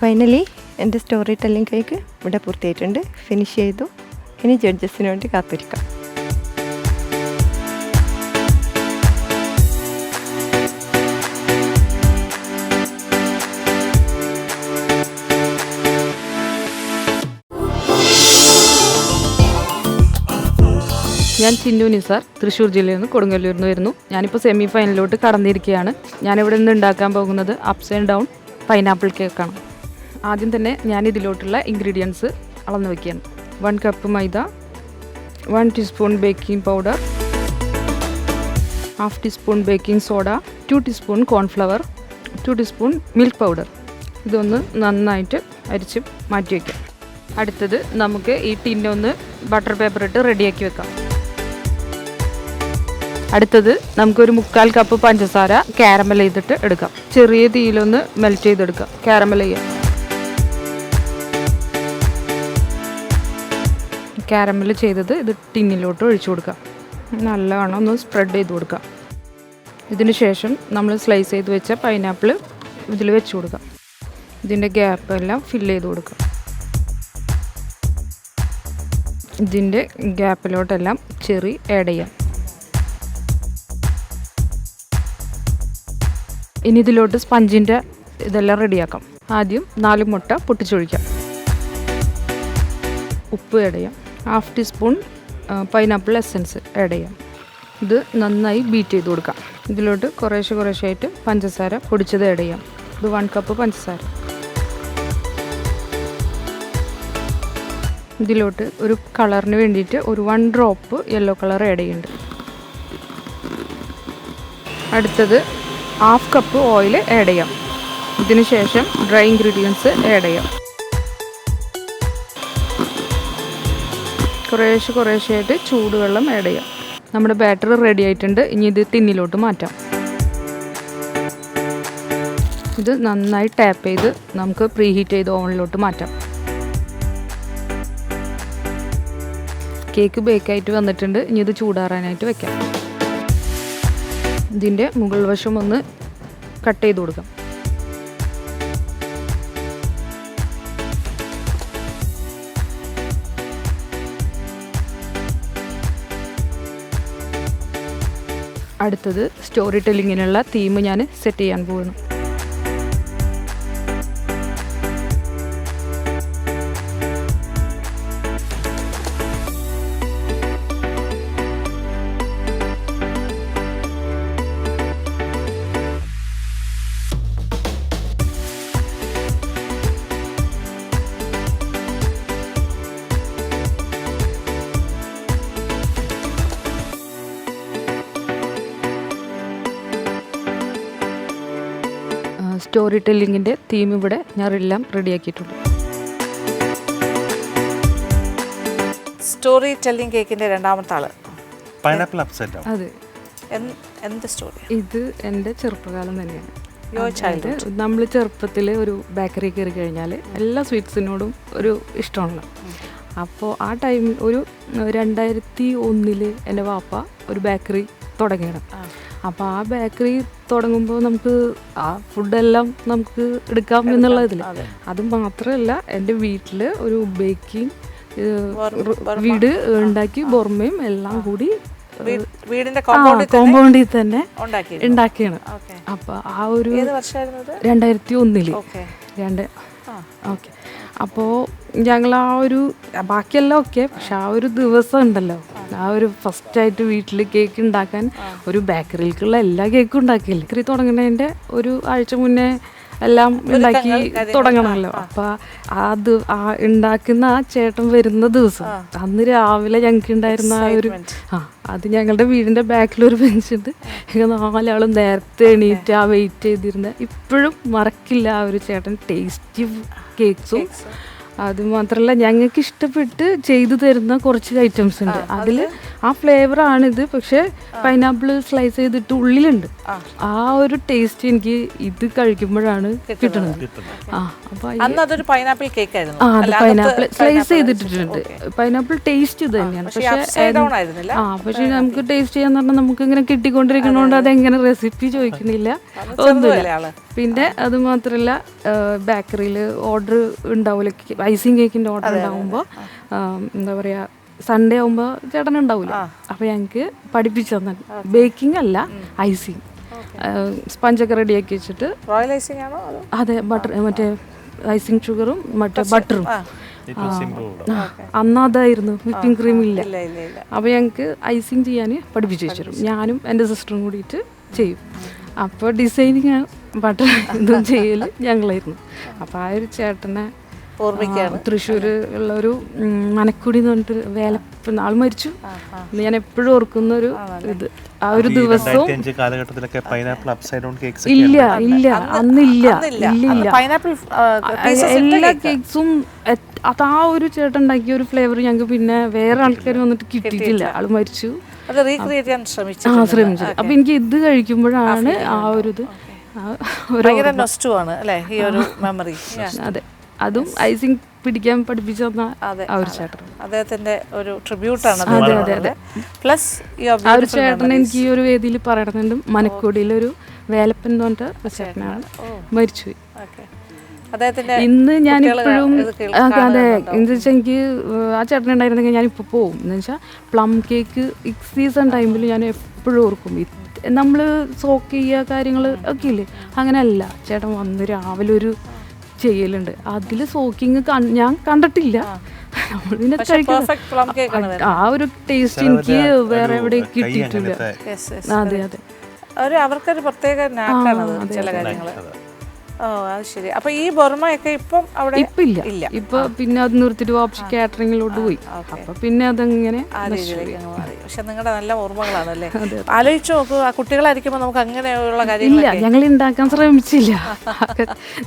ഫൈനലി എൻ്റെ സ്റ്റോറി ടെല്ലിംഗ് കേക്ക് ഇവിടെ പൂർത്തിയായിട്ടുണ്ട്, ഫിനിഷ് ചെയ്തു. ഇനി ജഡ്ജസിന് വേണ്ടി കാത്തിരിക്കാം. ഞാൻ ചിന്നു നിസാർ, തൃശ്ശൂർ ജില്ലയിൽ നിന്ന് കൊടുങ്ങല്ലൂരിൽ നിന്ന് വരുന്നു. ഞാനിപ്പോൾ സെമി ഫൈനലിലോട്ട് കടന്നിരിക്കുകയാണ്. ഞാനിവിടെ നിന്ന് ഉണ്ടാക്കാൻ പോകുന്നത് അപ്സ് ആൻഡ് ഡൗൺ പൈനാപ്പിൾ കേക്കാണ്. ആദ്യം തന്നെ ഞാൻ ഇതിലോട്ടുള്ള ഇൻഗ്രീഡിയൻസ് അളന്ന് വയ്ക്കുകയാണ്. 1 കപ്പ് മൈദ, 1 teaspoon baking powder, 1/2 teaspoon baking soda, 2 teaspoon cornflour, 2 teaspoon milk powder. ഇതൊന്ന് നന്നായിട്ട് അരിച്ച് മാറ്റി വയ്ക്കാം. അടുത്തത് നമുക്ക് ഈ ടിന്നൊന്ന് ബട്ടർ പേപ്പർ ഇട്ട് റെഡിയാക്കി വെക്കാം. അടുത്തത് നമുക്കൊരു 3/4 കപ്പ് പഞ്ചസാര കാരമൽ ചെയ്തിട്ട് എടുക്കാം. ചെറിയ തീയിലൊന്ന് മെൽറ്റ് ചെയ്തെടുക്കാം. കാരമൽ ചെയ്യാം. കാരമൽ ചെയ്തത് ഇത് ടിന്നിലോട്ട് ഒഴിച്ചു കൊടുക്കാം. നല്ലവണ്ണം ഒന്ന് സ്പ്രെഡ് ചെയ്ത് കൊടുക്കാം. ഇതിന് ശേഷം നമ്മൾ സ്ലൈസ് ചെയ്ത് വെച്ച പൈനാപ്പിൾ ഇതിൽ വെച്ച് കൊടുക്കാം. ഇതിൻ്റെ ഗ്യാപ്പ് എല്ലാം ഫില്ല് ചെയ്ത് കൊടുക്കാം. ഇതിൻ്റെ ഗ്യാപ്പിലോട്ടെല്ലാം ചെറി ആഡ് ചെയ്യാം. ഇനി ഇതിലോട്ട് സ്പഞ്ചിൻ്റെ ഇതെല്ലാം റെഡിയാക്കാം. ആദ്യം 4 മുട്ട പൊട്ടിച്ചൊഴിക്കാം. ഉപ്പ് ആഡ് ചെയ്യാം. 1/2 ടീസ്പൂൺ പൈനാപ്പിൾ എസൻസ് ആഡ് ചെയ്യാം. ഇത് നന്നായി ബീറ്റ് ചെയ്ത് കൊടുക്കാം. ഇതിലോട്ട് കുറേശ്ശെ ആയിട്ട് പഞ്ചസാര പൊടിച്ചത് ആഡ് ചെയ്യാം. ഇത് 1 കപ്പ് പഞ്ചസാര. ഇതിലോട്ട് ഒരു കളറിന് വേണ്ടിയിട്ട് ഒരു 1 ഡ്രോപ്പ് യെല്ലോ കളർ ആഡ് ചെയ്യുന്നുണ്ട്. അടുത്തത് 1/2 കപ്പ് ഓയിൽ ആഡ് ചെയ്യാം. ഇതിന് ശേഷം ഡ്രൈ ഇൻഗ്രീഡിയൻസ് ആഡ് ചെയ്യാം. കുറേശ്ശെ ആയിട്ട് ചൂടുവെള്ളം ആഡ് ചെയ്യാം. നമ്മുടെ ബാറ്റർ റെഡി ആയിട്ടുണ്ട്. ഇനി ഇത് ടിന്നിലോട്ട് മാറ്റാം. ഇത് നന്നായി ടാപ്പ് ചെയ്ത് നമുക്ക് പ്രീ ഹീറ്റ് ചെയ്ത് ഓവനിലോട്ട് മാറ്റാം. കേക്ക് ബേക്കായിട്ട് വന്നിട്ടുണ്ട്. ഇനി ഇത് ചൂടാറാനായിട്ട് വെക്കാം. ഇതിൻ്റെ മുകൾ വശം ഒന്ന് കട്ട് ചെയ്ത് കൊടുക്കാം. അടുത്തത് സ്റ്റോറി ടെല്ലിങ്ങിനുള്ള തീം ഞാൻ സെറ്റ് ചെയ്യാൻ പോകുന്നു. സ്റ്റോറി ടെല്ലിങ്ങിൻ്റെ തീം ഇവിടെ ഞാൻ എല്ലാം റെഡിയാക്കിയിട്ടുണ്ട്. സ്റ്റോറി ടെല്ലിംഗ് കേക്കിന്റെ രണ്ടാമത്തെ ആള് പൈനാപ്പിൾ അപ്സെറ്റ്. അതെ, എന്ത് സ്റ്റോറി? ഇത് എൻ്റെ ചെറുപ്പകാലം തന്നെയാണ്. Your childhood. നമ്മൾ ചെറുപ്പത്തിൽ ഒരു ബേക്കറി കയറി കഴിഞ്ഞാൽ എല്ലാ സ്വീറ്റ്സിനോടും ഒരു ഇഷ്ടമാണല്ലോ. അപ്പോൾ ആ ടൈമിൽ ഒരു 2001 എൻ്റെ വാപ്പ ഒരു ബേക്കറി തുടങ്ങിയാണ്. അപ്പോൾ ആ ബേക്കറി തുടങ്ങുമ്പോൾ നമുക്ക് ആ ഫുഡെല്ലാം നമുക്ക് എടുക്കാം എന്നുള്ള ഇതിൽ. അത് മാത്രമല്ല, എൻ്റെ വീട്ടിൽ ഒരു ബേക്കിംഗ് വീട് ഉണ്ടാക്കി ബൊർമയും എല്ലാം കൂടി വീടിന്റെ കോമ്പൗണ്ടിൽ തന്നെ ഉണ്ടാക്കിയാണ്. അപ്പോൾ ആ ഒരു 2001 ഓക്കെ. അപ്പോൾ ഞങ്ങൾ ആ ഒരു ബാക്കിയെല്ലാം ഓക്കെ, പക്ഷെ ആ ഒരു ദിവസം ഉണ്ടല്ലോ, ആ ഒരു ഫസ്റ്റായിട്ട് വീട്ടിൽ കേക്ക് ഉണ്ടാക്കാൻ ഒരു ബേക്കറിയിലേക്കുള്ള എല്ലാ കേക്കും ഉണ്ടാക്കിയില്ല. ബേക്കറി തുടങ്ങുന്നതിൻ്റെ ഒരു ആഴ്ച മുന്നേ എല്ലാം ഉണ്ടാക്കി തുടങ്ങണമല്ലോ. അപ്പം അത് ഉണ്ടാക്കുന്ന ആ ചേട്ടൻ വരുന്ന ദിവസം അന്ന് രാവിലെ ഞങ്ങൾക്ക് ഉണ്ടായിരുന്ന ആ ഒരു അത് ഞങ്ങളുടെ വീടിൻ്റെ ബാക്കിലൊരു ബെഞ്ചുണ്ട്. ഞങ്ങൾ 4 ആളും നേരത്തെ എണീറ്റ് ആ വെയിറ്റ് ചെയ്തിരുന്ന ഇപ്പോഴും മറക്കില്ല ആ ഒരു ചേട്ടൻ ടേസ്റ്റി കേക്ക്സും. അത് മാത്രമല്ല, ഞങ്ങൾക്ക് ഇഷ്ടപ്പെട്ട് ചെയ്തു തരുന്ന കുറച്ച് ഐറ്റംസ് ഉണ്ട്. അതിൽ ആ ഫ്ലേവറാണിത്, പക്ഷെ പൈനാപ്പിൾ സ്ലൈസ് ചെയ്തിട്ട് ഉള്ളിലുണ്ട്. ആ ഒരു ടേസ്റ്റ് എനിക്ക് ഇത് കഴിക്കുമ്പോഴാണ് കിട്ടുന്നത്. അതൊരു പൈനാപ്പിൾ കേക്ക് ആയിരുന്നു. അത് പൈനാപ്പിൾ സ്ലൈസ് ചെയ്തിട്ടുണ്ട്. പൈനാപ്പിൾ ടേസ്റ്റ് ഇത് തന്നെയാണ്, പക്ഷെ നമുക്ക് ടേസ്റ്റ് ചെയ്യാന്ന് പറഞ്ഞാൽ നമുക്ക് ഇങ്ങനെ കിട്ടിക്കൊണ്ടിരിക്കുന്നതുകൊണ്ട് അതെങ്ങനെ റെസിപ്പി ചോദിക്കുന്നില്ല ഒന്നുമില്ല. പിന്നെ അത് മാത്രമല്ല, ബേക്കറിയിൽ ഓർഡർ ഉണ്ടാവില്ല, ഐസിങ് കേക്കിൻ്റെ ഓർഡർ ഉണ്ടാകുമ്പോൾ എന്താ പറയുക, സൺഡേ ആകുമ്പോൾ ചേട്ടൻ ഉണ്ടാവില്ല. അപ്പോൾ ഞങ്ങൾക്ക് പഠിപ്പിച്ചു തന്നെ ബേക്കിംഗ് അല്ല, ഐസിങ്. സ്പഞ്ചൊക്കെ റെഡിയാക്കി വെച്ചിട്ട് റോയൽ ഐസിങ് ആണോ? അതെ, ബട്ടർ, മറ്റേ ഐസിങ് ഷുഗറും മറ്റേ ബട്ടറും. അന്ന് അതായിരുന്നു, വിപ്പിംഗ് ക്രീം ഇല്ല. അപ്പോൾ ഞങ്ങൾക്ക് ഐസിങ് ചെയ്യാൻ പഠിപ്പിച്ചു വെച്ചിരും. ഞാനും എൻ്റെ സിസ്റ്ററും കൂടിയിട്ട് ചെയ്യും. അപ്പോൾ ഡിസൈനിങ് ബട്ടർ ഇതും ചെയ്യൽ ഞങ്ങളായിരുന്നു. അപ്പോൾ ആ ഒരു ചേട്ടനെ തൃശ്ശൂർ ഉള്ളൊരു മനക്കുടി എന്ന് പറഞ്ഞിട്ട് വേലപ്പൻ ആൾ മരിച്ചു. ഞാൻ എപ്പോഴും ഓർക്കുന്ന ഒരു ഇത് ആ ഒരു ദിവസവും. ഇല്ല അന്നില്ല എല്ലാ കേക്ക്സും അത് ആ ഒരു ചേട്ടൻ ഉണ്ടാക്കിയ ഒരു ഫ്ലേവർ ഞങ്ങൾക്ക് പിന്നെ വേറെ ആൾക്കാർ വന്നിട്ട് കിട്ടിയിട്ടില്ല. ആള് മരിച്ചു. ശ്രമിച്ചു. അപ്പൊ എനിക്ക് ഇത് കഴിക്കുമ്പോഴാണ് ആ ഒരു ഇത് അതെ, അതും ഐസിങ് പിടിക്കാൻ പഠിപ്പിച്ചു തന്ന ആ ഒരു ചേട്ടൻ. അദ്ദേഹത്തിന്റെ ഒരു ട്രിബ്യൂട്ടാണ്. പ്ലസ് ആ ഒരു ചേട്ടൻ എനിക്ക് ഈ ഒരു വേദിയിൽ പറയണമെന്നുണ്ട്. മനക്കോടിയിലൊരു വേലപ്പൻ എന്ന് പറഞ്ഞിട്ട് ചേട്ടനാണ് മരിച്ചുപോയി. ഇന്ന് ഞാനിപ്പോഴും അതെ, എന്താ വെച്ചാൽ എനിക്ക് ആ ചേട്ടൻ ഉണ്ടായിരുന്നെങ്കിൽ ഞാനിപ്പോൾ പോവും. എന്ന് വെച്ചാൽ പ്ലം കേക്ക് സീസൺ ടൈമിൽ ഞാൻ എപ്പോഴും ഓർക്കും. നമ്മൾ സോക്ക് ചെയ്യുക കാര്യങ്ങൾ ഒക്കെ ഇല്ലേ, അങ്ങനെയല്ല. ചേട്ടൻ വന്ന് രാവിലെ ഒരു ചെയ്യലുണ്ട്. അതിൽ സോക്കിങ് ഞാൻ കണ്ടിട്ടില്ല, നമ്മളിങ്ങനെ പക്ഷെ പെർഫെക്റ്റ് പ്ലം കേക്ക് ആണ് ആ ഒരു ടേസ്റ്റ് എനിക്ക് വേറെ എവിടെ കിട്ടിയിട്ടില്ല. അതെ അതെ. അവർക്കൊരു പ്രത്യേക നാക്കാണത് ചില കാര്യങ്ങൾ. ഓ അത് ശരി. അപ്പൊ ഈ ബൊർമയൊക്കെ ഇപ്പം അവിടെ ഇപ്പൊ ഇല്ല. ഇപ്പൊ പിന്നെ അത് നിർത്തിട്ട് ഓപ്ഷൻ കാറ്ററിംഗിലോട്ട് പോയി. അപ്പൊ പിന്നെ അതങ്ങനെ ആ രീതിയിലേക്ക് അങ്ങ് മാറി. പക്ഷെ നിങ്ങളുടെ നല്ല ഓർമ്മകളാണല്ലേ. ആലോചിച്ച് നോക്കൂ, ആ കുട്ടികളായിരിക്കുമ്പോൾ നമുക്ക് അങ്ങനെയുള്ള ഇല്ല, കാര്യങ്ങൾ ഞങ്ങൾ ഉണ്ടാക്കാൻ ശ്രമിച്ചില്ല.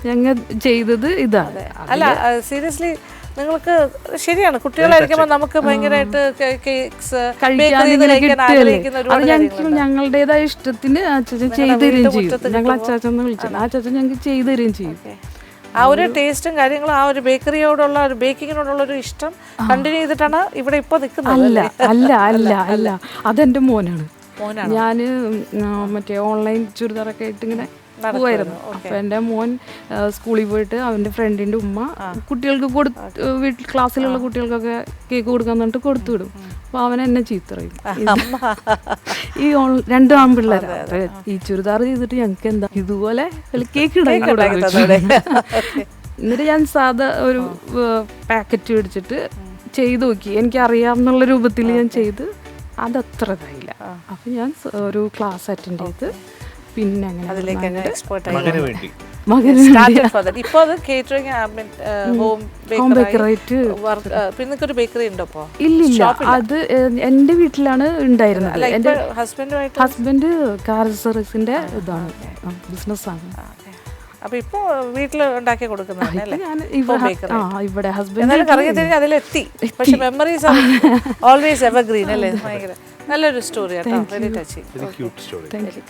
ഞങ്ങൾ ചെയ്തത് ഇതാണ്. അല്ല സീരിയസ്ലി നിങ്ങൾക്ക് ശരിയാണ്, കുട്ടികളായിരിക്കുമ്പോൾ നമുക്ക് ഭയങ്കരമായിട്ട് കേക്ക്സ് ഞങ്ങളുടേതായ ഇഷ്ടത്തിന് അച്ഛൻ ചെയ്തുതരും ചെയ്യും. ഞങ്ങൾ അച്ചാച്ചെന്ന് വിളിച്ചത് ആ അച്ചാച്ചൻ ഞങ്ങൾക്ക് ചെയ്തുതരും ചെയ്യും. ആ ഒരു ടേസ്റ്റും കാര്യങ്ങളും ആ ഒരു ബേക്കറിയോടുള്ള ഒരു ബേക്കിങ്ങിനോടുള്ള ഒരു ഇഷ്ടം കണ്ടിന്യൂ ചെയ്തിട്ടാണ് ഇവിടെ ഇപ്പൊ നിൽക്കുന്നത്. അല്ല അതെന്റെ മോനാണ്. ഞാന് മറ്റേ ഓൺലൈൻ ചുരിദാറൊക്കെ ആയിട്ട് ഇങ്ങനെ പോവായിരുന്നു. അപ്പൊ എൻ്റെ മോൻ സ്കൂളിൽ പോയിട്ട് അവൻ്റെ ഫ്രണ്ടിൻ്റെ ഉമ്മ കുട്ടികൾക്ക് വീട്ടിൽ ക്ലാസ്സിലുള്ള കുട്ടികൾക്കൊക്കെ കേക്ക് കൊടുക്കാൻ പറഞ്ഞിട്ട് കൊടുത്തു വിടും. അപ്പൊ അവൻ എന്നെ ചീത്ത പറയും. ഈ 2 ആൺപിള്ളേരാ ഈ ചുരിദാർ ചെയ്തിട്ട് ഞങ്ങൾക്ക് എന്താ ഇതുപോലെ കേക്ക് എന്നിട്ട് ഞാൻ സാധാ ഒരു പാക്കറ്റ് മേടിച്ചിട്ട് ചെയ്ത് നോക്കി. എനിക്ക് അറിയാവുന്നുള്ള രൂപത്തിൽ ഞാൻ ചെയ്ത് അതത്ര ഇതായില്ല. അപ്പൊ ഞാൻ ഒരു ക്ലാസ് അറ്റൻഡ് ചെയ്ത് പിന്നെ അങ്ങനെ എക്സ്പേർട്ട് ബേക്കറി ഉണ്ടോ? ഇല്ല, അത് എന്റെ വീട്ടിലാണ് ഉണ്ടായിരുന്നത്. എന്റെ ഹസ്ബൻഡ് കാർ സർവീസിന്റെ ഇതാണ്, ബിസിനസ്സാണ്. അപ്പൊ ഇപ്പൊ വീട്ടിൽ ഉണ്ടാക്കി കൊടുക്കുന്നതല്ലേ ഇവിടെ ഹസ്ബൻഡ് അതിലെത്തി. പക്ഷെ മെമ്മറീസ് ഓൾവേസ് എവർഗ്രീൻ അല്ലേ. ഭയങ്കര നല്ലൊരു സ്റ്റോറി കേട്ടോ. Very touching. Cute story. Thank you.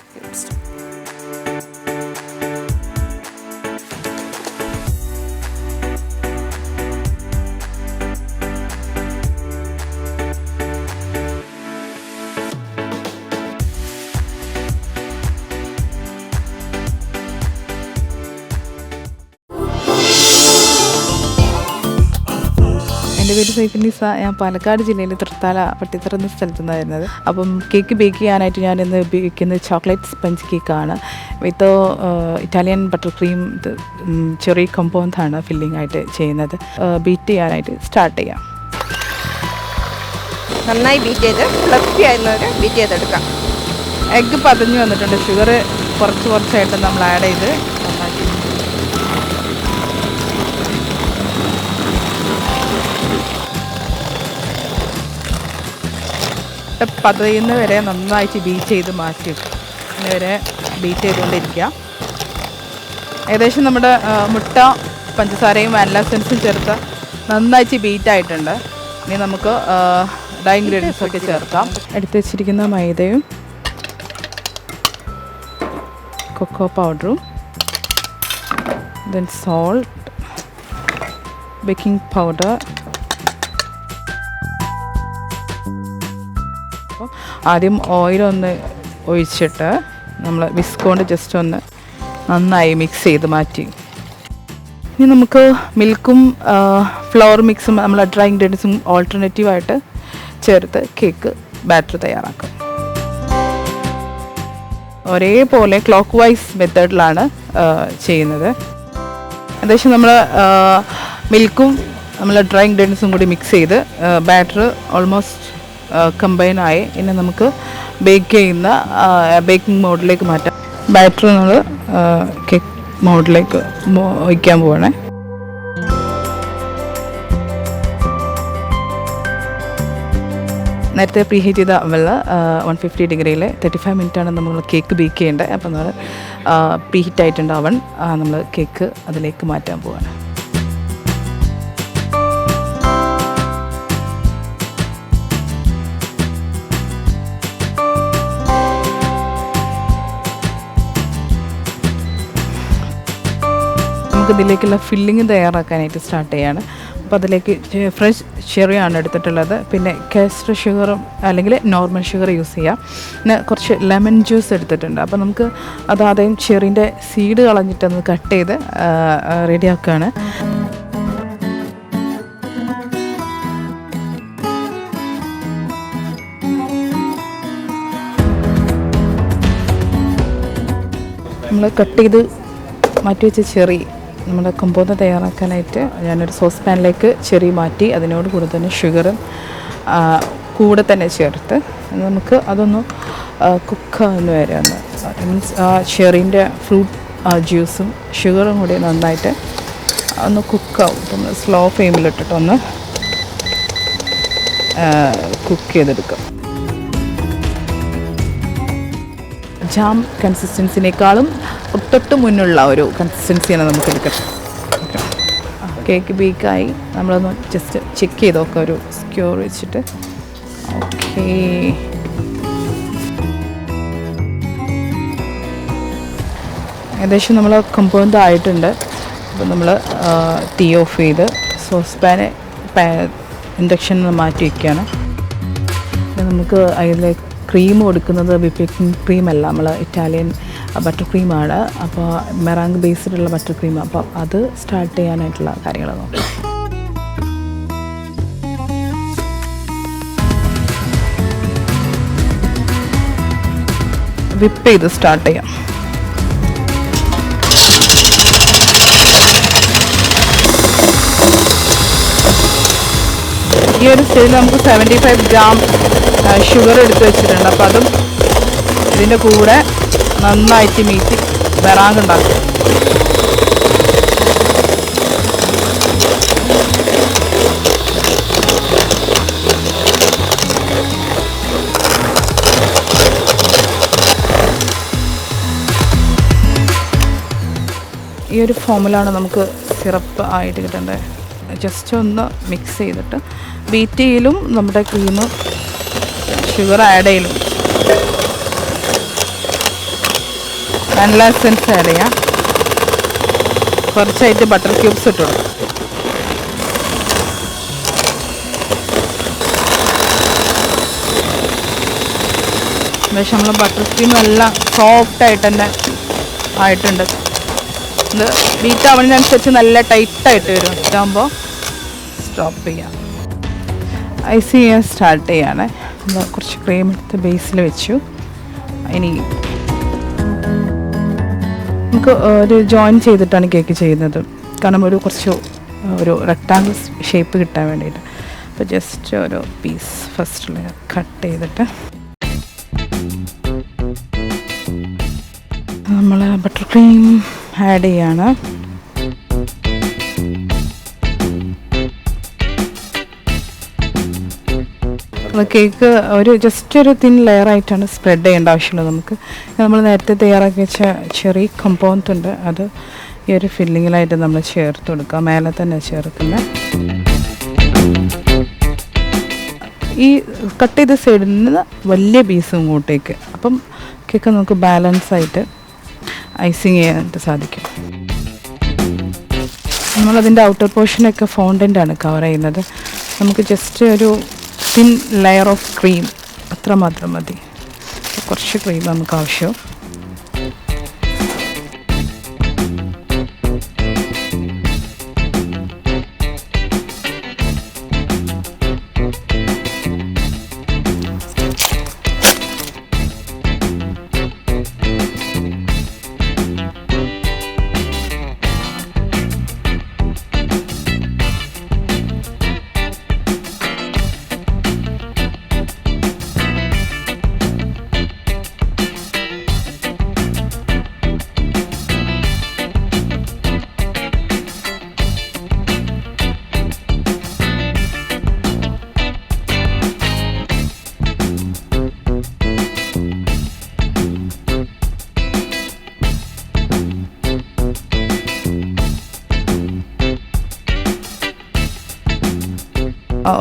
എൻ്റെ പേര് സൈഫിനിസ. ഞാൻ പാലക്കാട് ജില്ലയിൽ തൃത്താല പട്ടിത്തറ എന്ന സ്ഥലത്തു നിന്നായിരുന്നത്. അപ്പം കേക്ക് ബേക്ക് ചെയ്യാനായിട്ട് ഞാൻ ഇന്ന് ഉപയോഗിക്കുന്നത് ചോക്ലേറ്റ് സ്പഞ്ച് കേക്കാണ്. With Italian butter cream cherry കോമ്പൗണ്ടാണ് ഫില്ലിംഗ് ആയിട്ട് ചെയ്യുന്നത്. ബീറ്റ് ചെയ്യാനായിട്ട് സ്റ്റാർട്ട് ചെയ്യാം. നന്നായി ബീറ്റ് ചെയ്ത് ഫ്ലഫി ആയിരുന്നവർ ബീറ്റ് ചെയ്തെടുക്കാം. എഗ്ഗ് പതഞ്ഞു വന്നിട്ടുണ്ട്. ഷുഗർ കുറച്ചായിട്ട് നമ്മൾ ആഡ് ചെയ്ത് നന്നാക്കി പതയുന്ന വരെ നന്നായിട്ട് ബീറ്റ് ചെയ്ത് മാറ്റി വരെ ബീറ്റ് ചെയ്തുകൊണ്ടിരിക്കുക. ഏകദേശം നമ്മുടെ മുട്ട പഞ്ചസാരയും വാനില എസൻസും ചേർത്ത് നന്നായിട്ട് ബീറ്റ് ആയിട്ടുണ്ട്. ഇനി നമുക്ക് ഡ്രൈ ഇൻഗ്രീഡിയൻസ് ഒക്കെ ചേർക്കാം. എടുത്ത് വെച്ചിരിക്കുന്ന മൈദയും കൊക്കോ പൗഡറും ദെൻ സോൾട്ട്, ബേക്കിംഗ് പൗഡർ. ആദ്യം ഓയിലൊന്ന് ഒഴിച്ചിട്ട് നമ്മൾ വിസ്ക് കൊണ്ട് ജസ്റ്റ് ഒന്ന് നന്നായി മിക്സ് ചെയ്ത് മാറ്റി. ഇനി നമുക്ക് മിൽക്കും ഫ്ലവർ മിക്സും നമ്മൾ ഡ്രൈ ഇൻഗ്രീഡിയൻസും ഓൾട്ടർനേറ്റീവായിട്ട് ചേർത്ത് കേക്ക് ബാറ്റർ തയ്യാറാക്കും. ഒരേപോലെ ക്ലോക്ക് വൈസ് മെത്തേഡിലാണ് ചെയ്യുന്നത്. ഏകദേശം നമ്മൾ മിൽക്കും നമ്മൾ ഡ്രൈ ഇൻഗ്രീഡിയൻസും കൂടി മിക്സ് ചെയ്ത് ബാറ്റർ ഓൾമോസ്റ്റ് കമ്പൈനായി. ഇനി നമുക്ക് ബേക്ക് ചെയ്യുന്ന ബേക്കിംഗ് മോഡിലേക്ക് മാറ്റാം. ബാറ്റർ നമ്മൾ കേക്ക് മോഡിലേക്ക് വയ്ക്കാൻ പോവാണേ. നേരത്തെ പ്രീ ഹീറ്റ് ചെയ്ത അവല് 150 ഡിഗ്രിയിൽ 35 മിനിറ്റാണ് നമ്മൾ കേക്ക് ബേക്ക് ചെയ്യേണ്ടത്. അപ്പോൾ നമ്മൾ പ്രീ ഹീറ്റ് ആയിട്ടുണ്ട് അവൻ. നമ്മൾ കേക്ക് അതിലേക്ക് മാറ്റാൻ പോവാണ്. ഇതിലേക്കുള്ള ഫില്ലിങ് തയ്യാറാക്കാനായിട്ട് സ്റ്റാർട്ട് ചെയ്യാണ്. അപ്പോൾ അതിലേക്ക് ഫ്രഷ് ചെറിയാണ് എടുത്തിട്ടുള്ളത്. പിന്നെ കാസ്റ്റർ ഷുഗറും അല്ലെങ്കിൽ നോർമൽ ഷുഗർ യൂസ് ചെയ്യാം. പിന്നെ കുറച്ച് ലെമൺ ജ്യൂസ് എടുത്തിട്ടുണ്ട്. അപ്പോൾ നമുക്ക് ആദ്യം ചെറിൻ്റെ സീഡ് കളഞ്ഞിട്ടൊന്ന് കട്ട് ചെയ്ത് റെഡിയാക്കുകയാണ്. നമ്മൾ കട്ട് ചെയ്ത് മാറ്റി വെച്ച ചെറി നമ്മുടെ കൊമ്പോത തയ്യാറാക്കാനായിട്ട് ഞാനൊരു സോസ് പാനിലേക്ക് ചെറി മാറ്റി അതിനോട് കൂടെ തന്നെ ഷുഗറും കൂടെ തന്നെ ചേർത്ത് നമുക്ക് അതൊന്ന് കുക്കാവുന്ന വരെ ഒന്ന് മീൻസ് ആ ചെറീൻ്റെ ഫ്രൂട്ട് ജ്യൂസും ഷുഗറും കൂടി നന്നായിട്ട് ഒന്ന് കുക്കാവും. നമ്മൾ സ്ലോ ഫ്ലെയിമിലിട്ടിട്ടൊന്ന് കുക്ക് ചെയ്തെടുക്കും. ജാം കൺസിസ്റ്റൻസിനേക്കാളും തൊട്ട് മുന്നുള്ള ഒരു കൺസിസ്റ്റൻസിയാണ് നമുക്ക് എടുക്കുന്നത്. കേക്ക് ബേക്കായി നമ്മളൊന്ന് ജസ്റ്റ് ചെക്ക് ചെയ്ത് നോക്കാം ഒരു സ്ക്യൂർ വെച്ചിട്ട്. ഓക്കേ, ഏകദേശം നമ്മൾ കമ്പോണ്ട് ആയിട്ടുണ്ട്. അപ്പോൾ നമ്മൾ തീ ഓഫ് ചെയ്ത് സോസ് പാന് ഇൻഡക്ഷനിൽ മാറ്റി വയ്ക്കുകയാണ്. നമുക്ക് അതിലേക്ക് ക്രീം കൊടുക്കുന്നത് വിപ്പിംഗ് ക്രീമല്ല, നമ്മൾ ഇറ്റാലിയൻ ബട്ടർ ക്രീമാണ്. അപ്പോൾ മെറാങ് ബേസ്ഡുള്ള ബട്ടർ ക്രീം. അപ്പോൾ അത് സ്റ്റാർട്ട് ചെയ്യാനായിട്ടുള്ള കാര്യങ്ങൾ നോക്കാം. വിപ്പ് ചെയ്ത് സ്റ്റാർട്ട് ചെയ്യാം. ഈ ഒരു സ്റ്റേജിൽ നമുക്ക് 75 ഗ്രാം ഷുഗർ എടുത്ത് വെച്ചിട്ടുണ്ട്. അപ്പോൾ അതും ഇതിൻ്റെ കൂടെ നന്നായിട്ട് മീറ്റി മെറാങ് ഉണ്ടാക്കും. ഈ ഒരു ഫോമിലാണ് നമുക്ക് സിറപ്പ് ആയിട്ട് കിട്ടേണ്ടത്. ജസ്റ്റ് ഒന്ന് മിക്സ് ചെയ്തിട്ട് ബീറ്റ് ചെയ്യലും നമ്മുടെ ക്രീം ഷുഗർ ആഡ് ചെയ്യലും വാനില എസൻസ് ആഡ് ചെയ്യാം. കുറച്ചായിട്ട് ബട്ടർ ക്യൂബ്സ് ഇട്ടു. പക്ഷെ നമ്മൾ ബട്ടർ ക്രീം എല്ലാം സോഫ്റ്റായിട്ട് തന്നെ ആയിട്ടുണ്ട്. ഇത് ബീറ്റ് ആവുന്നതിനനുസരിച്ച് നല്ല ടൈറ്റായിട്ട് വരും. ഇതാകുമ്പോൾ സ്റ്റോപ്പ് ചെയ്യാം. ഐസ് ചെയ്യാൻ സ്റ്റാർട്ട് ചെയ്യാണ്. കുറച്ച് ക്രീം എടുത്ത് ബേസിൽ വെച്ചു. ഇനി നമുക്ക് ഒരു ജോയിൻ ചെയ്തിട്ടാണ് കേക്ക് ചെയ്യുന്നത്. കാരണം ഒരു റെക്ടാങ്കിൾ ഷേപ്പ് കിട്ടാൻ വേണ്ടിയിട്ട്. അപ്പോൾ ജസ്റ്റ് ഒരു പീസ് ഫസ്റ്റ് ലെയർ കട്ട് ചെയ്തിട്ട് നമ്മൾ ബട്ടർ ക്രീം ആഡ് ചെയ്യാണ്. കേക്ക് ജസ്റ്റ് ഒരു തിൻ ലെയർ ആയിട്ടാണ് സ്പ്രെഡ് ചെയ്യേണ്ട ആവശ്യമുള്ളത്. നമുക്ക് നമ്മൾ നേരത്തെ തയ്യാറാക്കി വെച്ച ചെറിയ കമ്പോണ്ട് ഉണ്ട്, അത് ഈ ഒരു ഫില്ലിങ്ങിലായിട്ട് നമ്മൾ ചേർത്ത് കൊടുക്കുക. മേലെ തന്നെ ചേർക്കുന്നത്. ഈ കട്ട് ചെയ്ത സൈഡിൽ നിന്ന് വലിയ പീസും ഇങ്ങോട്ടേക്ക്. അപ്പം കേക്ക് നമുക്ക് ബാലൻസ് ആയിട്ട് ഐസിങ് ചെയ്യാനായിട്ട് സാധിക്കും. നമ്മളതിൻ്റെ ഔട്ടർ പോർഷനൊക്കെ ഫോണ്ടൻ്റാണ് കവർ ചെയ്യുന്നത്. നമുക്ക് ജസ്റ്റ് ഒരു തിൻ ലെയർ ഓഫ് ക്രീം അത്രമാത്രം മതി. കുറച്ച് ക്രീം നമുക്ക് ആവശ്യം.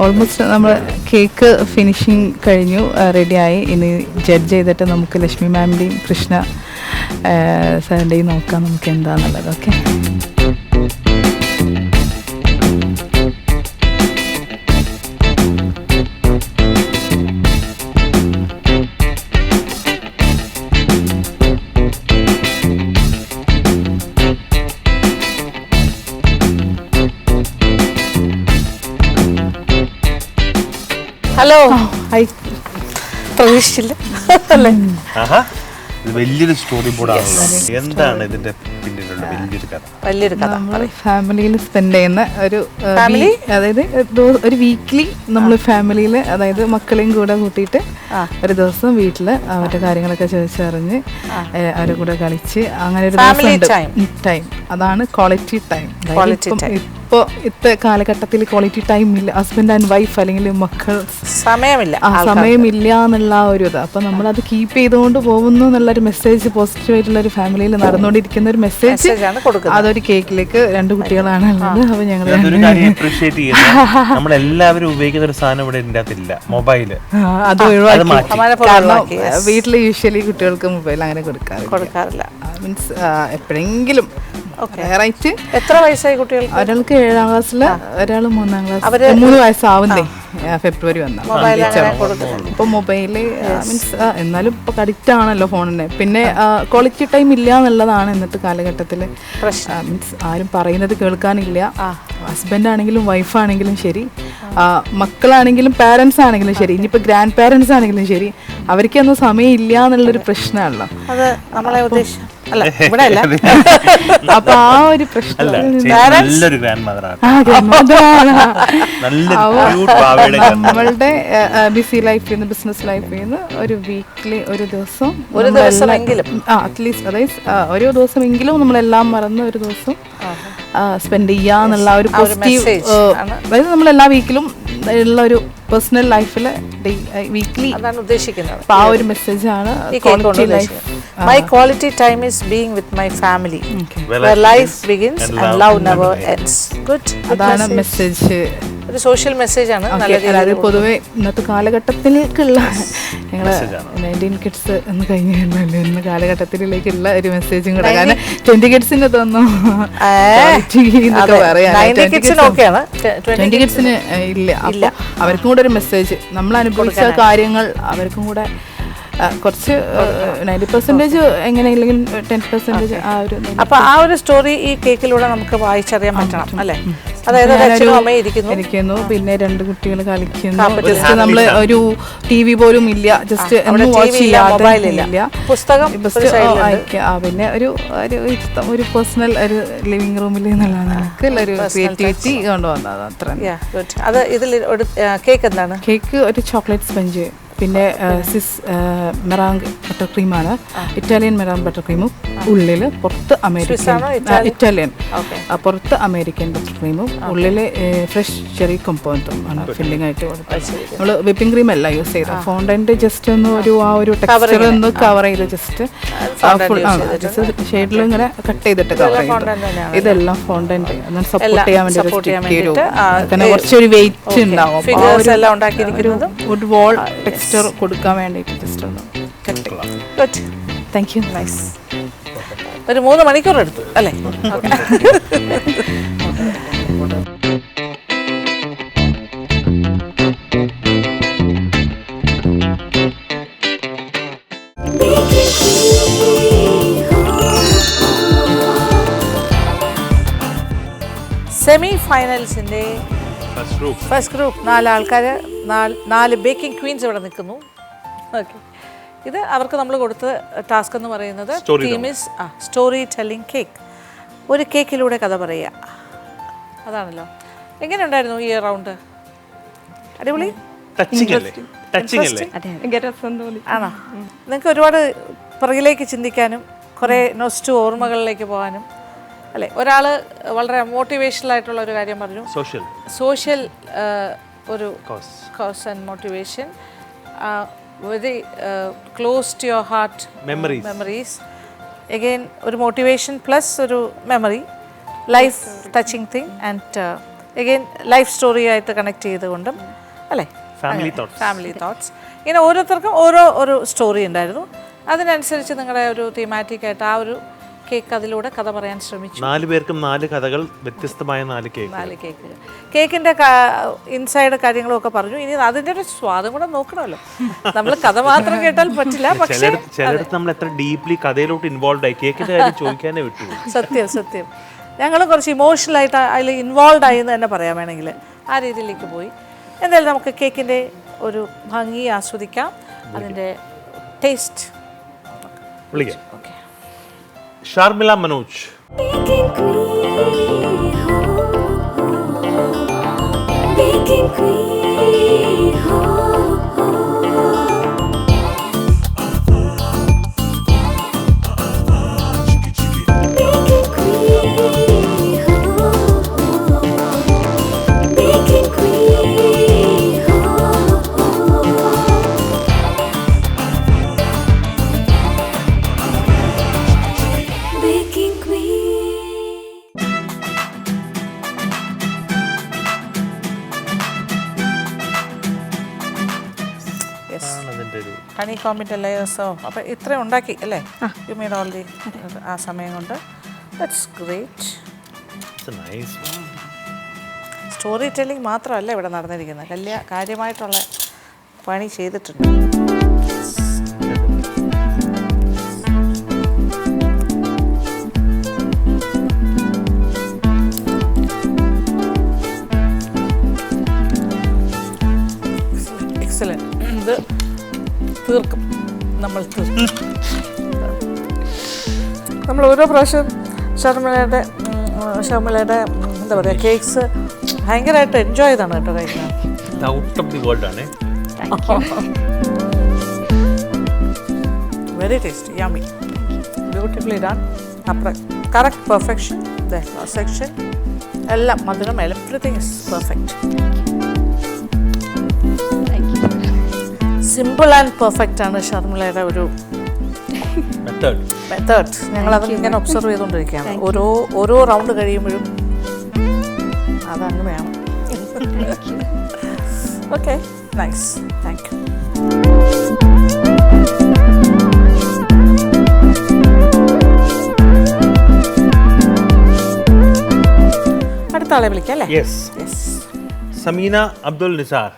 ഓൾമോസ്റ്റ് നമ്മൾ കേക്ക് ഫിനിഷിങ് കഴിഞ്ഞു, റെഡിയായി. ഇനി ജഡ്ജ് ചെയ്തിട്ട് നമുക്ക് ലക്ഷ്മി മാമിൻ്റെയും കൃഷ്ണ സാറിൻ്റെയും നോക്കാം നമുക്ക് എന്താണെന്നുള്ളത്. Okay, hello. ഹായ്. പ്രതീക്ഷിച്ചില്ല അല്ലേ? വലിയൊരു സ്റ്റോറി ബോർഡാണല്ലോ. എന്താണ് ഇതിന്റെ പിന്നിലുള്ള പറയാനുണ്ട് വലിയൊരു കഥ? വലിയൊരു കഥ നമ്മൾ ഫാമിലിയിൽ സ്പെൻഡ് ചെയ്യുന്ന ഒരു Family? അതായത് ഒരു വീക്ക്ലി നമ്മൾ ഫാമിലിയിൽ, അതായത് മക്കളെയും കൂടെ കൂട്ടിയിട്ട് ഒരു ദിവസം വീട്ടിൽ അവരുടെ കാര്യങ്ങളൊക്കെ ചോദിച്ചറിഞ്ഞ് അവരുടെ കൂടെ കളിച്ച് അങ്ങനെ ഒരു Family ദിവസം ടൈം. അതാണ് ക്വാളിറ്റി ടൈം. Quality time. ഇപ്പോൾ ഇത്തെ കാലഘട്ടത്തിൽ ക്വാളിറ്റി ടൈം ഇല്ല. ഹസ്ബൻഡ് ആൻഡ് വൈഫ് അല്ലെങ്കിൽ മക്കൾ സമയമില്ല. സമയമില്ല എന്നുള്ള ഒരു ഇത്. അപ്പം നമ്മളത് കീപ്പ് ചെയ്തുകൊണ്ട് പോകുന്നു എന്നുള്ളൊരു മെസ്സേജ്, പോസിറ്റീവായിട്ടുള്ള ഒരു ഫാമിലിയിൽ നടന്നുകൊണ്ടിരിക്കുന്ന ഒരു മെസ്സേജ് ആണ് കൊടുക്കുന്നത്. അതൊരു കേക്കിലേക്ക് 2 കുട്ടികളാണ് ഉള്ളത്. അപ്പോൾ ഞങ്ങൾ അതൊരു കാര്യം അപ്രീഷിയേറ്റ് ചെയ്യുന്നത്, നമ്മളെല്ലാവരും ഉപയോഗിക്കുന്ന ഒരു സാധനം ഇവിടെ ഇതിൻ്റെ അകത്തില്ല, മൊബൈല്. അത് ഒഴിവാക്കി. അമ്മാനെ പോലെ കാരണം ഒഴിവാക്കി, yes. വീട്ടിൽ യൂഷ്വലി കുട്ടികൾക്ക് മൊബൈൽ അങ്ങനെ കൊടുക്കാറില്ല. മീൻസ് എപ്പോഴെങ്കിലും റൈറ്റ്. എത്ര വയസ്സായി കുട്ടികൾക്ക്? ഒരാൾക്ക് 7ാം ക്ലാസ്സിൽ, ഒരാൾ 3ാം ക്ലാസ്സിൽ. 3 വയസ്സാവുന്നേ ഫെബ്രുവരി വന്നാൽ. ഇപ്പൊ മൊബൈല് മീൻസ് എന്നാലും ഇപ്പൊ അഡിക്റ്റ് ആണല്ലോ ഫോണിന്. പിന്നെ ക്വാളിറ്റി ടൈം ഇല്ല എന്നുള്ളതാണ് ഇന്നത്തെ കാലഘട്ടത്തിൽ. മീൻസ് ആരും പറയുന്നത് കേൾക്കാനില്ല. ഹസ്ബൻഡ് ആണെങ്കിലും വൈഫാണെങ്കിലും ശരി, മക്കളാണെങ്കിലും പാരൻസ് ആണെങ്കിലും ശരി, ഇനിയിപ്പോൾ ഗ്രാൻഡ് പാരൻസ് ആണെങ്കിലും ശരി, അവർക്കൊന്നും സമയം ഇല്ല എന്നുള്ളൊരു പ്രശ്നമല്ലോ. അത് നമ്മളെ ഉദ്ദേശം അല്ല, ഇവിടെ അല്ല. അപ്പൊ ആ ഒരു പ്രശ്നം നല്ലൊരു ഗ്രാൻഡ് മദറാണ്. നമ്മളുടെ ബിസി ലൈഫിൽ നിന്ന്, ബിസിനസ് ലൈഫിൽ നിന്ന് ഒരു വീക്കിലി ഒരു ദിവസം അറ്റ്ലീസ്റ്റ്, അതായത് ഓരോ ദിവസമെങ്കിലും നമ്മളെല്ലാം മറന്ന് ഒരു ദിവസം സ്പെൻഡ് ചെയ്യാന്നുള്ള ഒരു പോസിറ്റീവ്, അതായത് നമ്മളെല്ലാ വീക്കിലും ഉള്ള ഒരു പേഴ്സണൽ ലൈഫിൽ വീക്ക്ലി അതാണ് ഉദ്ദേശിക്കുന്നത്. ആ ഒരു മെസ്സേജ് ആണ് My quality time is being with my family, where life begins and love never ends. Good. അതാണ് മെസ്സേജ്. ഒരു സോഷ്യൽ മെസ്സേജ് ആണ്. അതായത് പൊതുവെ ഇന്നത്തെ കാലഘട്ടത്തിലേക്കുള്ള ഞങ്ങൾ 19 കിഡ്സ് എന്ന് കഴിഞ്ഞല്ലോ, ഇന്ന് കാലഘട്ടത്തിലേക്കുള്ള ഒരു മെസ്സേജും കൂടെ. കാരണം 20 കിഡ്സിന് തോന്നുന്നു 20 കിഡ്സിന് ഇല്ല. അപ്പൊ അവർക്കും കൂടെ ഒരു മെസ്സേജ്, നമ്മൾ അനുഭവിച്ച കാര്യങ്ങൾ അവർക്കും കൂടെ കുറച്ച് 90% എങ്ങനെയില്ലെങ്കിൽ 10% ആ ഒരു. അപ്പൊ ആ ഒരു സ്റ്റോറി ഈ കേക്കിലൂടെ നമുക്ക് വായിച്ചറിയാൻ പറ്റണം അല്ലേ? അതായത് അച്ഛനും അമ്മയും ഇരിക്കുന്നു, പിന്നെ 2 കുട്ടികൾ കളിക്കുന്നു. ജസ്റ്റ് നമ്മള് ഒരു TV പോലും ഇല്ല, ജസ്റ്റ് വാച്ച് ചെയ്യാതെ പുസ്തകം പിന്നെ ഒരു പേഴ്സണൽ ഒരു ലിവിംഗ് റൂമിൽ എന്നുള്ള ഒരു ക്രിയേറ്റിവിറ്റി കൊണ്ടുവന്നത് അത്ര. അത് ഇതിൽ കേക്ക് എന്താണ്? കേക്ക് ഒരു ചോക്ലേറ്റ് സ്പഞ്ച്, പിന്നെ മെറാങ് ബട്ടർ ക്രീമാണ്. ഇറ്റാലിയൻ മെറാങ് ബട്ടർ ക്രീമും ഉള്ളിൽ, പുറത്ത് അമേരിക്കൻ ഇറ്റാലിയൻ, പുറത്ത് അമേരിക്കൻ ബട്ടർ ക്രീമും ഉള്ളിൽ ഫ്രഷ് ചെറി കൊമ്പോണ്ടും ആണ് ഫില്ലിംഗ് ആയിട്ട് കൊടുത്തത്. നമ്മൾ വിപ്പിംഗ് ക്രീം അല്ല യൂസ് ചെയ്തത്. ഫോണ്ടന്റ് ജസ്റ്റ് ഒന്ന് ആ ഒരു ടെക്സ്ചർ ഒന്ന് കവർ ചെയ്ത് ജസ്റ്റ് ഫുൾ ഷെയ്ഡിൽ ഇങ്ങനെ കട്ട് ചെയ്തിട്ട് കവർ ചെയ്തു. ഇതെല്ലാം ഫോണ്ടന്റ് സപ്പോർട്ട് ചെയ്യാൻ വേണ്ടി കാരണം കുറച്ചൊരു വെയിറ്റ് ഉണ്ടാവും. വുഡ് വാൾ ടെക്സ്ചർ കൊടുക്കാൻ വേണ്ടിയിട്ട് ജസ്റ്റ് ഒന്ന് കട്ട് ചെയ്യാം. Thank you. നൈസ്. ഒരു 3 മണിക്കൂർ എടുത്തു അല്ലേ? സെമി ഫൈനൽസിന്റെ ഫസ്റ്റ് ഗ്രൂപ്പ് 4 ആൾക്കാർ, 4 ബേക്കിംഗ് ക്വീൻസ് ഇവിടെ നിൽക്കുന്നു. ഓക്കെ, ഇത് അവർക്ക് നമ്മൾ കൊടുത്ത ടാസ്ക് എന്ന് പറയുന്നത് theme is story telling cake. ഒരു കേക്കിലൂടെ കഥ പറയുക, അതാണല്ലോ. എങ്ങനെയുണ്ടായിരുന്നു ഈ റൗണ്ട്? അടിപൊളി ആണോ? നിങ്ങൾക്ക് ഒരുപാട് പുറകിലേക്ക് ചിന്തിക്കാനും കുറേ നൊസ്റ്റു ഓർമ്മകളിലേക്ക് പോകാനും അല്ലേ? ഒരാൾ വളരെ മോട്ടിവേഷണൽ ആയിട്ടുള്ള ഒരു കാര്യം പറഞ്ഞു, സോഷ്യൽ ഒരു cause and motivation, very close to your heart memories. Again ഒരു മോട്ടിവേഷൻ പ്ലസ് ഒരു memory, life touching thing, and again life story ആയിട്ട് കണക്ട് ചെയ്തുകൊണ്ടും അല്ലേ? Family thoughts. ഇങ്ങനെ ഓരോരുത്തർക്കും ഒരു സ്റ്റോറി ഉണ്ടായിരുന്നു. അതിനനുസരിച്ച് നിങ്ങളുടെ ഒരു തീമാറ്റിക് ആയിട്ട് ആ ഒരു കേക്ക് അതിലൂടെ കഥ പറയാൻ ശ്രമിച്ചു. 4 പേർക്കും 4 കഥകൾ, വ്യത്യസ്തമായ 4 കേക്ക്. കേക്കിന്റെ ഇൻസൈഡ് കാര്യങ്ങളൊക്കെ പറഞ്ഞു. ഇനി അതിന്റെ ഒരു സ്വാദം കൂടെ നോക്കണമല്ലോ. നമ്മൾ കഥ മാത്രം കേട്ടാൽ പറ്റില്ല. പക്ഷേ ചിലടത്ത് നമ്മൾ എത്ര ഡീപ്ലി കഥയിലോട്ട് ഇൻവോൾവ് ആയി, കേക്കിന്റെ കാര്യം ചോദിക്കാനേ വിട്ടു. സത്യം ഞങ്ങൾ കുറച്ച് ഇമോഷണൽ ആയിട്ട് അതിൽ ഇൻവോൾവ് ആയി എന്ന് തന്നെ പറയാൻ വേണമെങ്കിൽ ആ രീതിയിലേക്ക് പോയി. എന്തായാലും നമുക്ക് കേക്കിന്റെ ഒരു ഭംഗി ആസ്വദിക്കാം, അതിന്റെ ടേസ്റ്റ്. ഷാർമിള മനോജ്. അതിൻ്റെ ഒരു ഹണി കോമ്പിൻ്റെ ലെയേഴ്സോ അപ്പോൾ ഇത്രയും ഉണ്ടാക്കി അല്ലേ? യു മെയ്ഡ് ഓൾ ദി ആ സമയം കൊണ്ട്. That's great. Nice. Story telling മാത്രമല്ല ഇവിടെ നടന്നിരിക്കുന്നത്, വലിയ കാര്യമായിട്ടുള്ള പണി ചെയ്തിട്ടുണ്ട്. എക്സലന്റ്. ഇത് തീർക്കും, നമ്മൾ തീർക്കും. നമ്മൾ ഓരോ പ്രാവശ്യം ഷർമിളയുടെ എന്താ പറയുക കേക്ക്സ് ഭയങ്കരമായിട്ട് എൻജോയ് ചെയ്താണ് കേട്ടോ കഴിക്കുന്നത്. ഔട്ട് ഓഫ് ദി വേൾഡ് ആണ്. Very tasty, yummy, beautifully done. അപ്പുറം കറക്റ്റ് പെർഫെക്ഷൻ, സെക്ഷൻ എല്ലാം മധുരം, everything is perfect. Simple and perfect ആണ് ഷർമിളയുടെ ഒരു മെത്തേഡ്. ഞങ്ങളത് ഇങ്ങനെ ഒബ്സർവ് ചെയ്തുകൊണ്ടിരിക്കുകയാണ്. ഓരോ റൗണ്ട് കഴിയുമ്പോഴും അതങ്ങനെയാണ്. Okay, nice, thank you. അടുത്ത ആളെ വിളിക്കാം അല്ലേ? യെസ്. സമീന അബ്ദുൽ നിസാർ.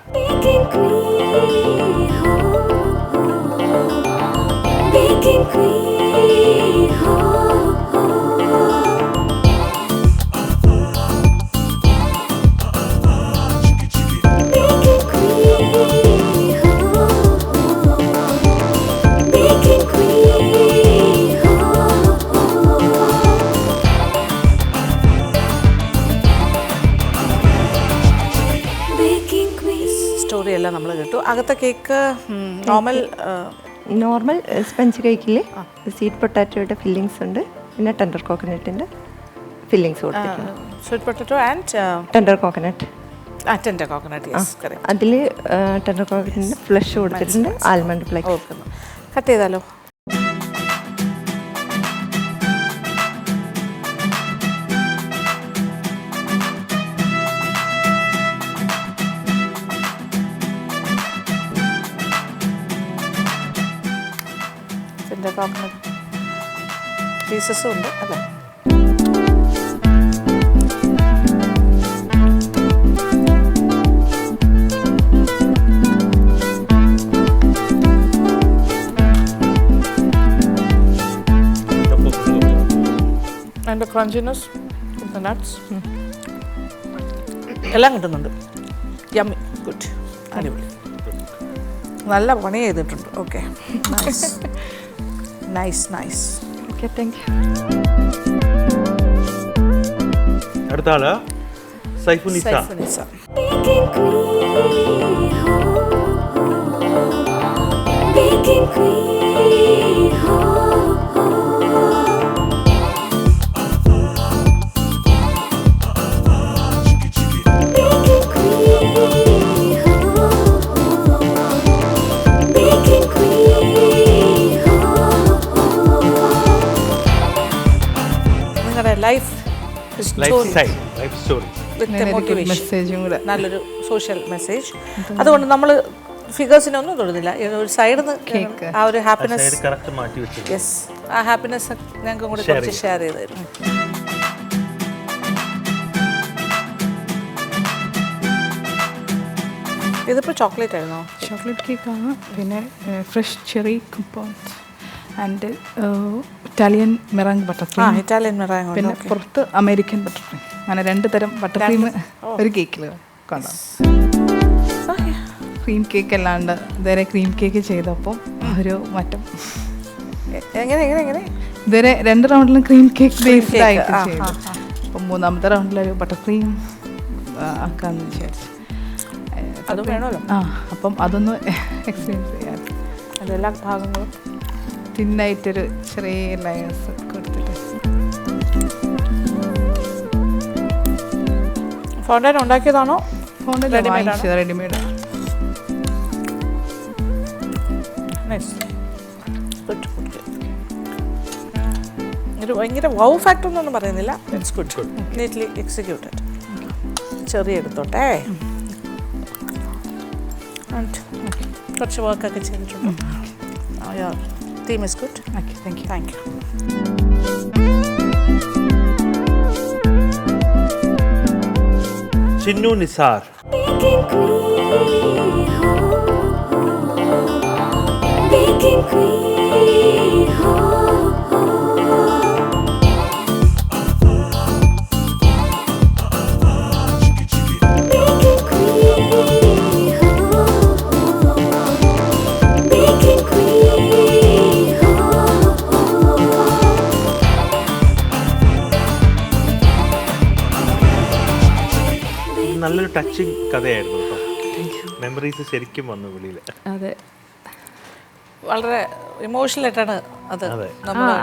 സ്റ്റോറി എല്ലാം നമ്മൾ കേട്ടു. അകത്തെ കേക്ക് നോർമൽ സ്പഞ്ച് കേക്കിൽ സ്വീറ്റ് പൊട്ടാറ്റോയുടെ ഫില്ലിങ്സ് ഉണ്ട്, പിന്നെ ടെൻഡർ കോക്കനട്ടിൻ്റെ ഫില്ലിങ്സ് കൊടുത്തിട്ടുണ്ട്. Sweet potato and tender coconut. Tender coconut, yes, correct. അതിൽ ടെൻഡർ കോക്കനട്ടിൻ്റെ ഫ്ലഷ് കൊടുത്തിട്ടുണ്ട്, ആൽമണ്ട് ഫ്ലേക്സ്. ഓർക്കുന്നു. കട്ട് ചെയ്താലോ? ടെൻഡർ കോക്കനട്ട് പീസസും ഉണ്ട് അല്ലേ? അതിൻ്റെ ക്രഞ്ചിനെസ്, നട്ട്സ് എല്ലാം കിട്ടുന്നുണ്ട്. യമ്മി, ഗുഡ്, അടിപൊളി, നല്ല പണി ചെയ്തിട്ടുണ്ട്. Okay, nice nice nice. Okay, thank you. അടുത്ത ആള് സൈഫുനിസ. ലൈഫ് സ്റ്റോറി വിത്ത് മോട്ടിവേഷൻ, മെസ്സേജും കൂടെ. നല്ലൊരു സോഷ്യൽ മെസ്സേജ്. അതുകൊണ്ട് നമ്മൾ ഫിഗേഴ്സിനെ ഒന്നും തൊടുന്നില്ല, ഒരു സൈഡിൽ നിന്ന് ആ ഒരു ഹാപ്പിനെസ്, കറക്റ്റ് മാറ്റി വെച്ചു. യെസ്, ആ ഹാപ്പിനെസ് ഞങ്ങൾക്ക് കൂടി കുറച്ച് ഷെയർ ചെയ്ത് തരും. ഇതിപ്പോൾ ചോക്ലേറ്റ് ആയിരുന്നോ? ചോക്ലേറ്റ് കേക്കാണ്, പിന്നെ fresh cherry compound and Italian meringue butter cream. Italian meringue, പിന്നെ പുറത്ത് അമേരിക്കൻ ബട്ടർ ക്രീം. അങ്ങനെ 2 തരം ബട്ടർ ക്രീം ഒരു കേക്കിൽ കൊണ്ടാണ്. ക്രീം കേക്ക് അല്ലാണ്ട് ഇതുവരെ ക്രീം കേക്ക് ചെയ്തപ്പോൾ ഒരു മാറ്റം. എങ്ങനെ എങ്ങനെ എങ്ങനെ ഇതുവരെ 2 റൗണ്ടിലും ക്രീം കേക്ക് ബേസ്ഡ് cake, ആയിട്ട് ആ, ചെയ്തു. ആ, അപ്പം 3ാമത്തെ റൗണ്ടിലൊരു ബട്ടർ ക്രീം ആക്കാമെന്ന് വിചാരിച്ചു. അതും വേണമല്ലോ. ആ, അപ്പം അതൊന്ന് എക്സ്പീരിയൻസ് ചെയ്യാം. അതെല്ലാ ഭാഗങ്ങളും തിന്നായിട്ടൊരു ചെറിയ ലെയേഴ്സ് കൊടുത്തിട്ട്. ഫോണ്ടൻ ഉണ്ടാക്കിയതാണോ? ഫോണിൽ Ready-made വാങ്ങിച്ചത് റെഡിമെയ്ഡ്. Nice, good good. ഒരു ഭയങ്കര വൗ ഫാക്ടർ എന്നൊന്നും പറയുന്നില്ല. It's good, neatly executed. ചെറിയ എടുത്തോട്ടെ. കുറച്ച് വർക്കൊക്കെ ചെയ്തിട്ടുണ്ട്. Theme is good. Okay, thank U. Thank you. Chinnu Nisar. നല്ലൊരു ടച്ചിങ് കഥയായിരുന്നു കേട്ടോ. മെമ്മറീസ് ശരിക്കും വന്നു വെളിയിൽ. അതെ. വളരെ ഇമോഷണൽ ആയിട്ടാണ് അത്.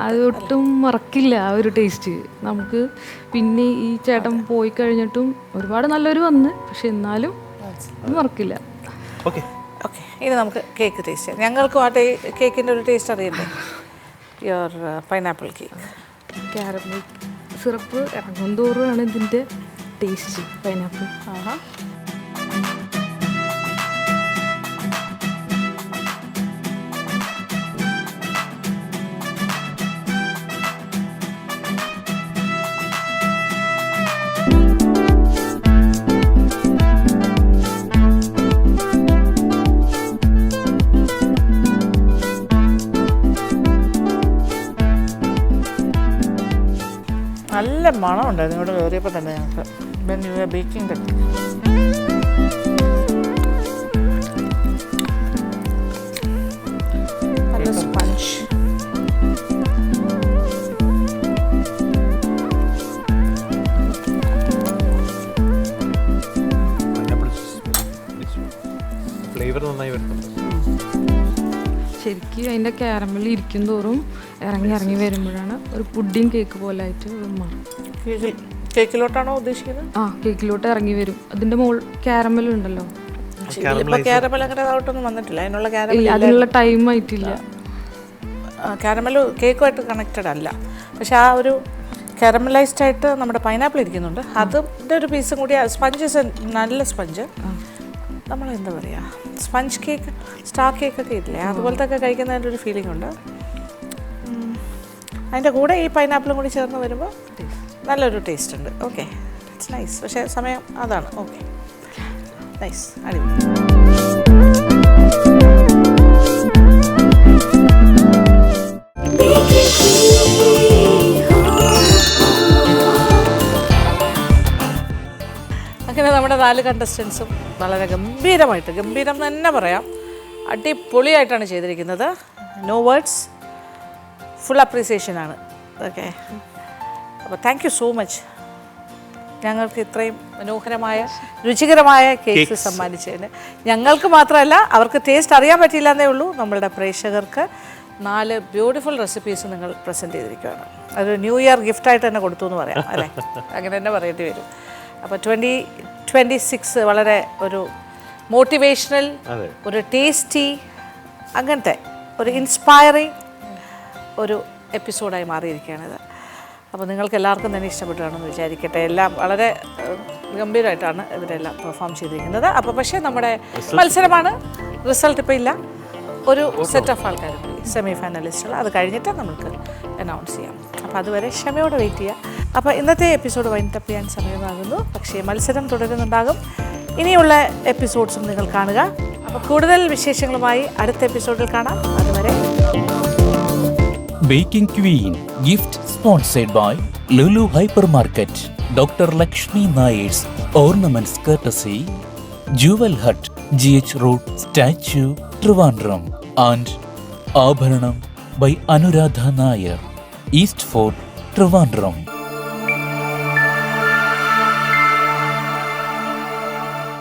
അത് ഒട്ടും മറക്കില്ല ആ ഒരു ടേസ്റ്റ് നമുക്ക്. പിന്നെ ഈ ചേട്ടൻ പോയി കഴിഞ്ഞിട്ടും ഒരുപാട് നല്ലൊരു വന്ന്, പക്ഷെ എന്നാലും അത് മറക്കില്ല. ഓക്കെ ഓക്കെ, ഇനി നമുക്ക് കേക്ക് ടേസ്റ്റ് ചെയ്യാം. ഞങ്ങൾക്കും ആ കേക്കിൻ്റെ ഒരു ടേസ്റ്റ് അറിയില്ലേ? Your pineapple cake. Caramel syrup ഇറങ്ങും തോറുമാണ് ഇതിൻ്റെ ടേസ്റ്റ്. പൈനാപ്പിൾ. ആഹാ. നല്ല മണം ഉണ്ടായിരുന്നു ഇവിടെ കയറിയപ്പോൾ തന്നെ ഞങ്ങൾക്ക്. when you were baking the cake. നല്ല സ്പഞ്ച്. ഫ്ലേവർ നന്നായി വരുന്നുണ്ട്. ശരിക്കും അതിൻ്റെ കാരമൽ ഇരിക്കും തോറും ഇറങ്ങി വരുമ്പോഴാണ് ഒരു പുഡിങ് കേക്ക് പോലെ ആയിട്ട് മാറും. കേക്കിലോട്ടാണോ ഉദ്ദേശിക്കുന്നത്? ആ, കേക്കിലോട്ട് ഇറങ്ങി വരും. അതിൻ്റെ മുകൾ കാരമൽ ഉണ്ടല്ലോ. കാരമൽ അങ്ങനെ അതായിട്ടൊന്നും വന്നിട്ടില്ല. അതിനുള്ള അതിനുള്ള ടൈം ആയിട്ടില്ല. കാരമൽ കേക്കുമായിട്ട് കണക്റ്റഡ് അല്ല. പക്ഷെ ആ ഒരു കാരമലൈസ്ഡ് ആയിട്ട് നമ്മുടെ പൈനാപ്പിൾ ഇരിക്കുന്നുണ്ട്. അതിൻ്റെ ഒരു പീസും കൂടി. സ്പഞ്ചസ് നല്ല സ്പഞ്ച്. നമ്മൾ എന്താ പറയുക, സ്പഞ്ച് കേക്ക്, സ്റ്റാർ കേക്കൊക്കെ ഇല്ലേ, അതുപോലത്തെ ഒക്കെ കഴിക്കുന്നതിൻ്റെ ഒരു ഫീലിംഗ് ഉണ്ട്. അതിൻ്റെ കൂടെ ഈ പൈനാപ്പിളും കൂടി ചേർന്ന് വരുമ്പോൾ നല്ലൊരു ടേസ്റ്റ് ഉണ്ട്. Okay, it's nice. പക്ഷേ സമയം അതാണ്. ഓക്കെ, നൈസ്, അടിപൊളി. അങ്ങനെ നമ്മുടെ 4 കണ്ടസ്റ്റൻസും വളരെ ഗംഭീരം തന്നെ പറയാം, അടിപൊളിയായിട്ടാണ് ചെയ്തിരിക്കുന്നത്. നോ വേർഡ്സ്, ഫുൾ അപ്രീസിയേഷനാണ്. ഓക്കെ, അപ്പോൾ താങ്ക് യു സോ മച്ച് ഞങ്ങൾക്ക് ഇത്രയും മനോഹരമായ രുചികരമായ കേക്ക്സ് സമ്മാനിച്ചതിന്. ഞങ്ങൾക്ക് മാത്രമല്ല, അവർക്ക് ടേസ്റ്റ് അറിയാൻ പറ്റിയില്ല എന്നേ ഉള്ളൂ. നമ്മളുടെ പ്രേക്ഷകർക്ക് 4 ബ്യൂട്ടിഫുൾ റെസിപ്പീസ് നിങ്ങൾ പ്രസൻറ്റ് ചെയ്തിരിക്കുകയാണ്. അതൊരു ന്യൂ ഇയർ ഗിഫ്റ്റായിട്ട് തന്നെ കൊടുത്തു എന്ന് പറയാം, അല്ലേ? അങ്ങനെ തന്നെ പറയേണ്ടി വരും. അപ്പോൾ 2026 വളരെ ഒരു മോട്ടിവേഷണൽ, ഒരു ടേസ്റ്റി, അങ്ങനത്തെ ഒരു ഇൻസ്പയറിങ് ഒരു എപ്പിസോഡായി മാറിയിരിക്കുകയാണിത്. അപ്പോൾ നിങ്ങൾക്ക് എല്ലാവർക്കും തന്നെ ഇഷ്ടപ്പെട്ടാണെന്ന് വിചാരിക്കട്ടെ. എല്ലാം വളരെ ഗംഭീരമായിട്ടാണ് ഇവരെല്ലാം പെർഫോം ചെയ്തിരിക്കുന്നത്. അപ്പോൾ പക്ഷേ നമ്മുടെ മത്സരമാണ്, റിസൾട്ട് ഇപ്പോൾ ഇല്ല. ഒരു സെറ്റ് ഓഫ് ആൾക്കാർ സെമി ഫൈനലിസ്റ്റുകൾ, അത് കഴിഞ്ഞിട്ട് നമുക്ക് അനൗൺസ് ചെയ്യാം. അപ്പോൾ അതുവരെ ക്ഷമയോടെ വെയിറ്റ് ചെയ്യുക. അപ്പോൾ ഇന്നത്തെ എപ്പിസോഡ് വൈൻഡപ്പ് ചെയ്യാൻ സമയമാകുന്നു. പക്ഷേ മത്സരം തുടരുന്നുണ്ടാകും. ഇനിയുള്ള എപ്പിസോഡ്സും നിങ്ങൾ കാണുക. അപ്പോൾ കൂടുതൽ വിശേഷങ്ങളുമായി അടുത്ത എപ്പിസോഡിൽ കാണാം. അതുവരെ Baking Queen gift sponsored by Lulu Hypermarket, Dr. Lakshmi Nayer's Ornaments courtesy, Jewel Hut, GH Road, Statue, Trivandrum, and Abharanam by Anuradha Nair. East fort, Trivandrum.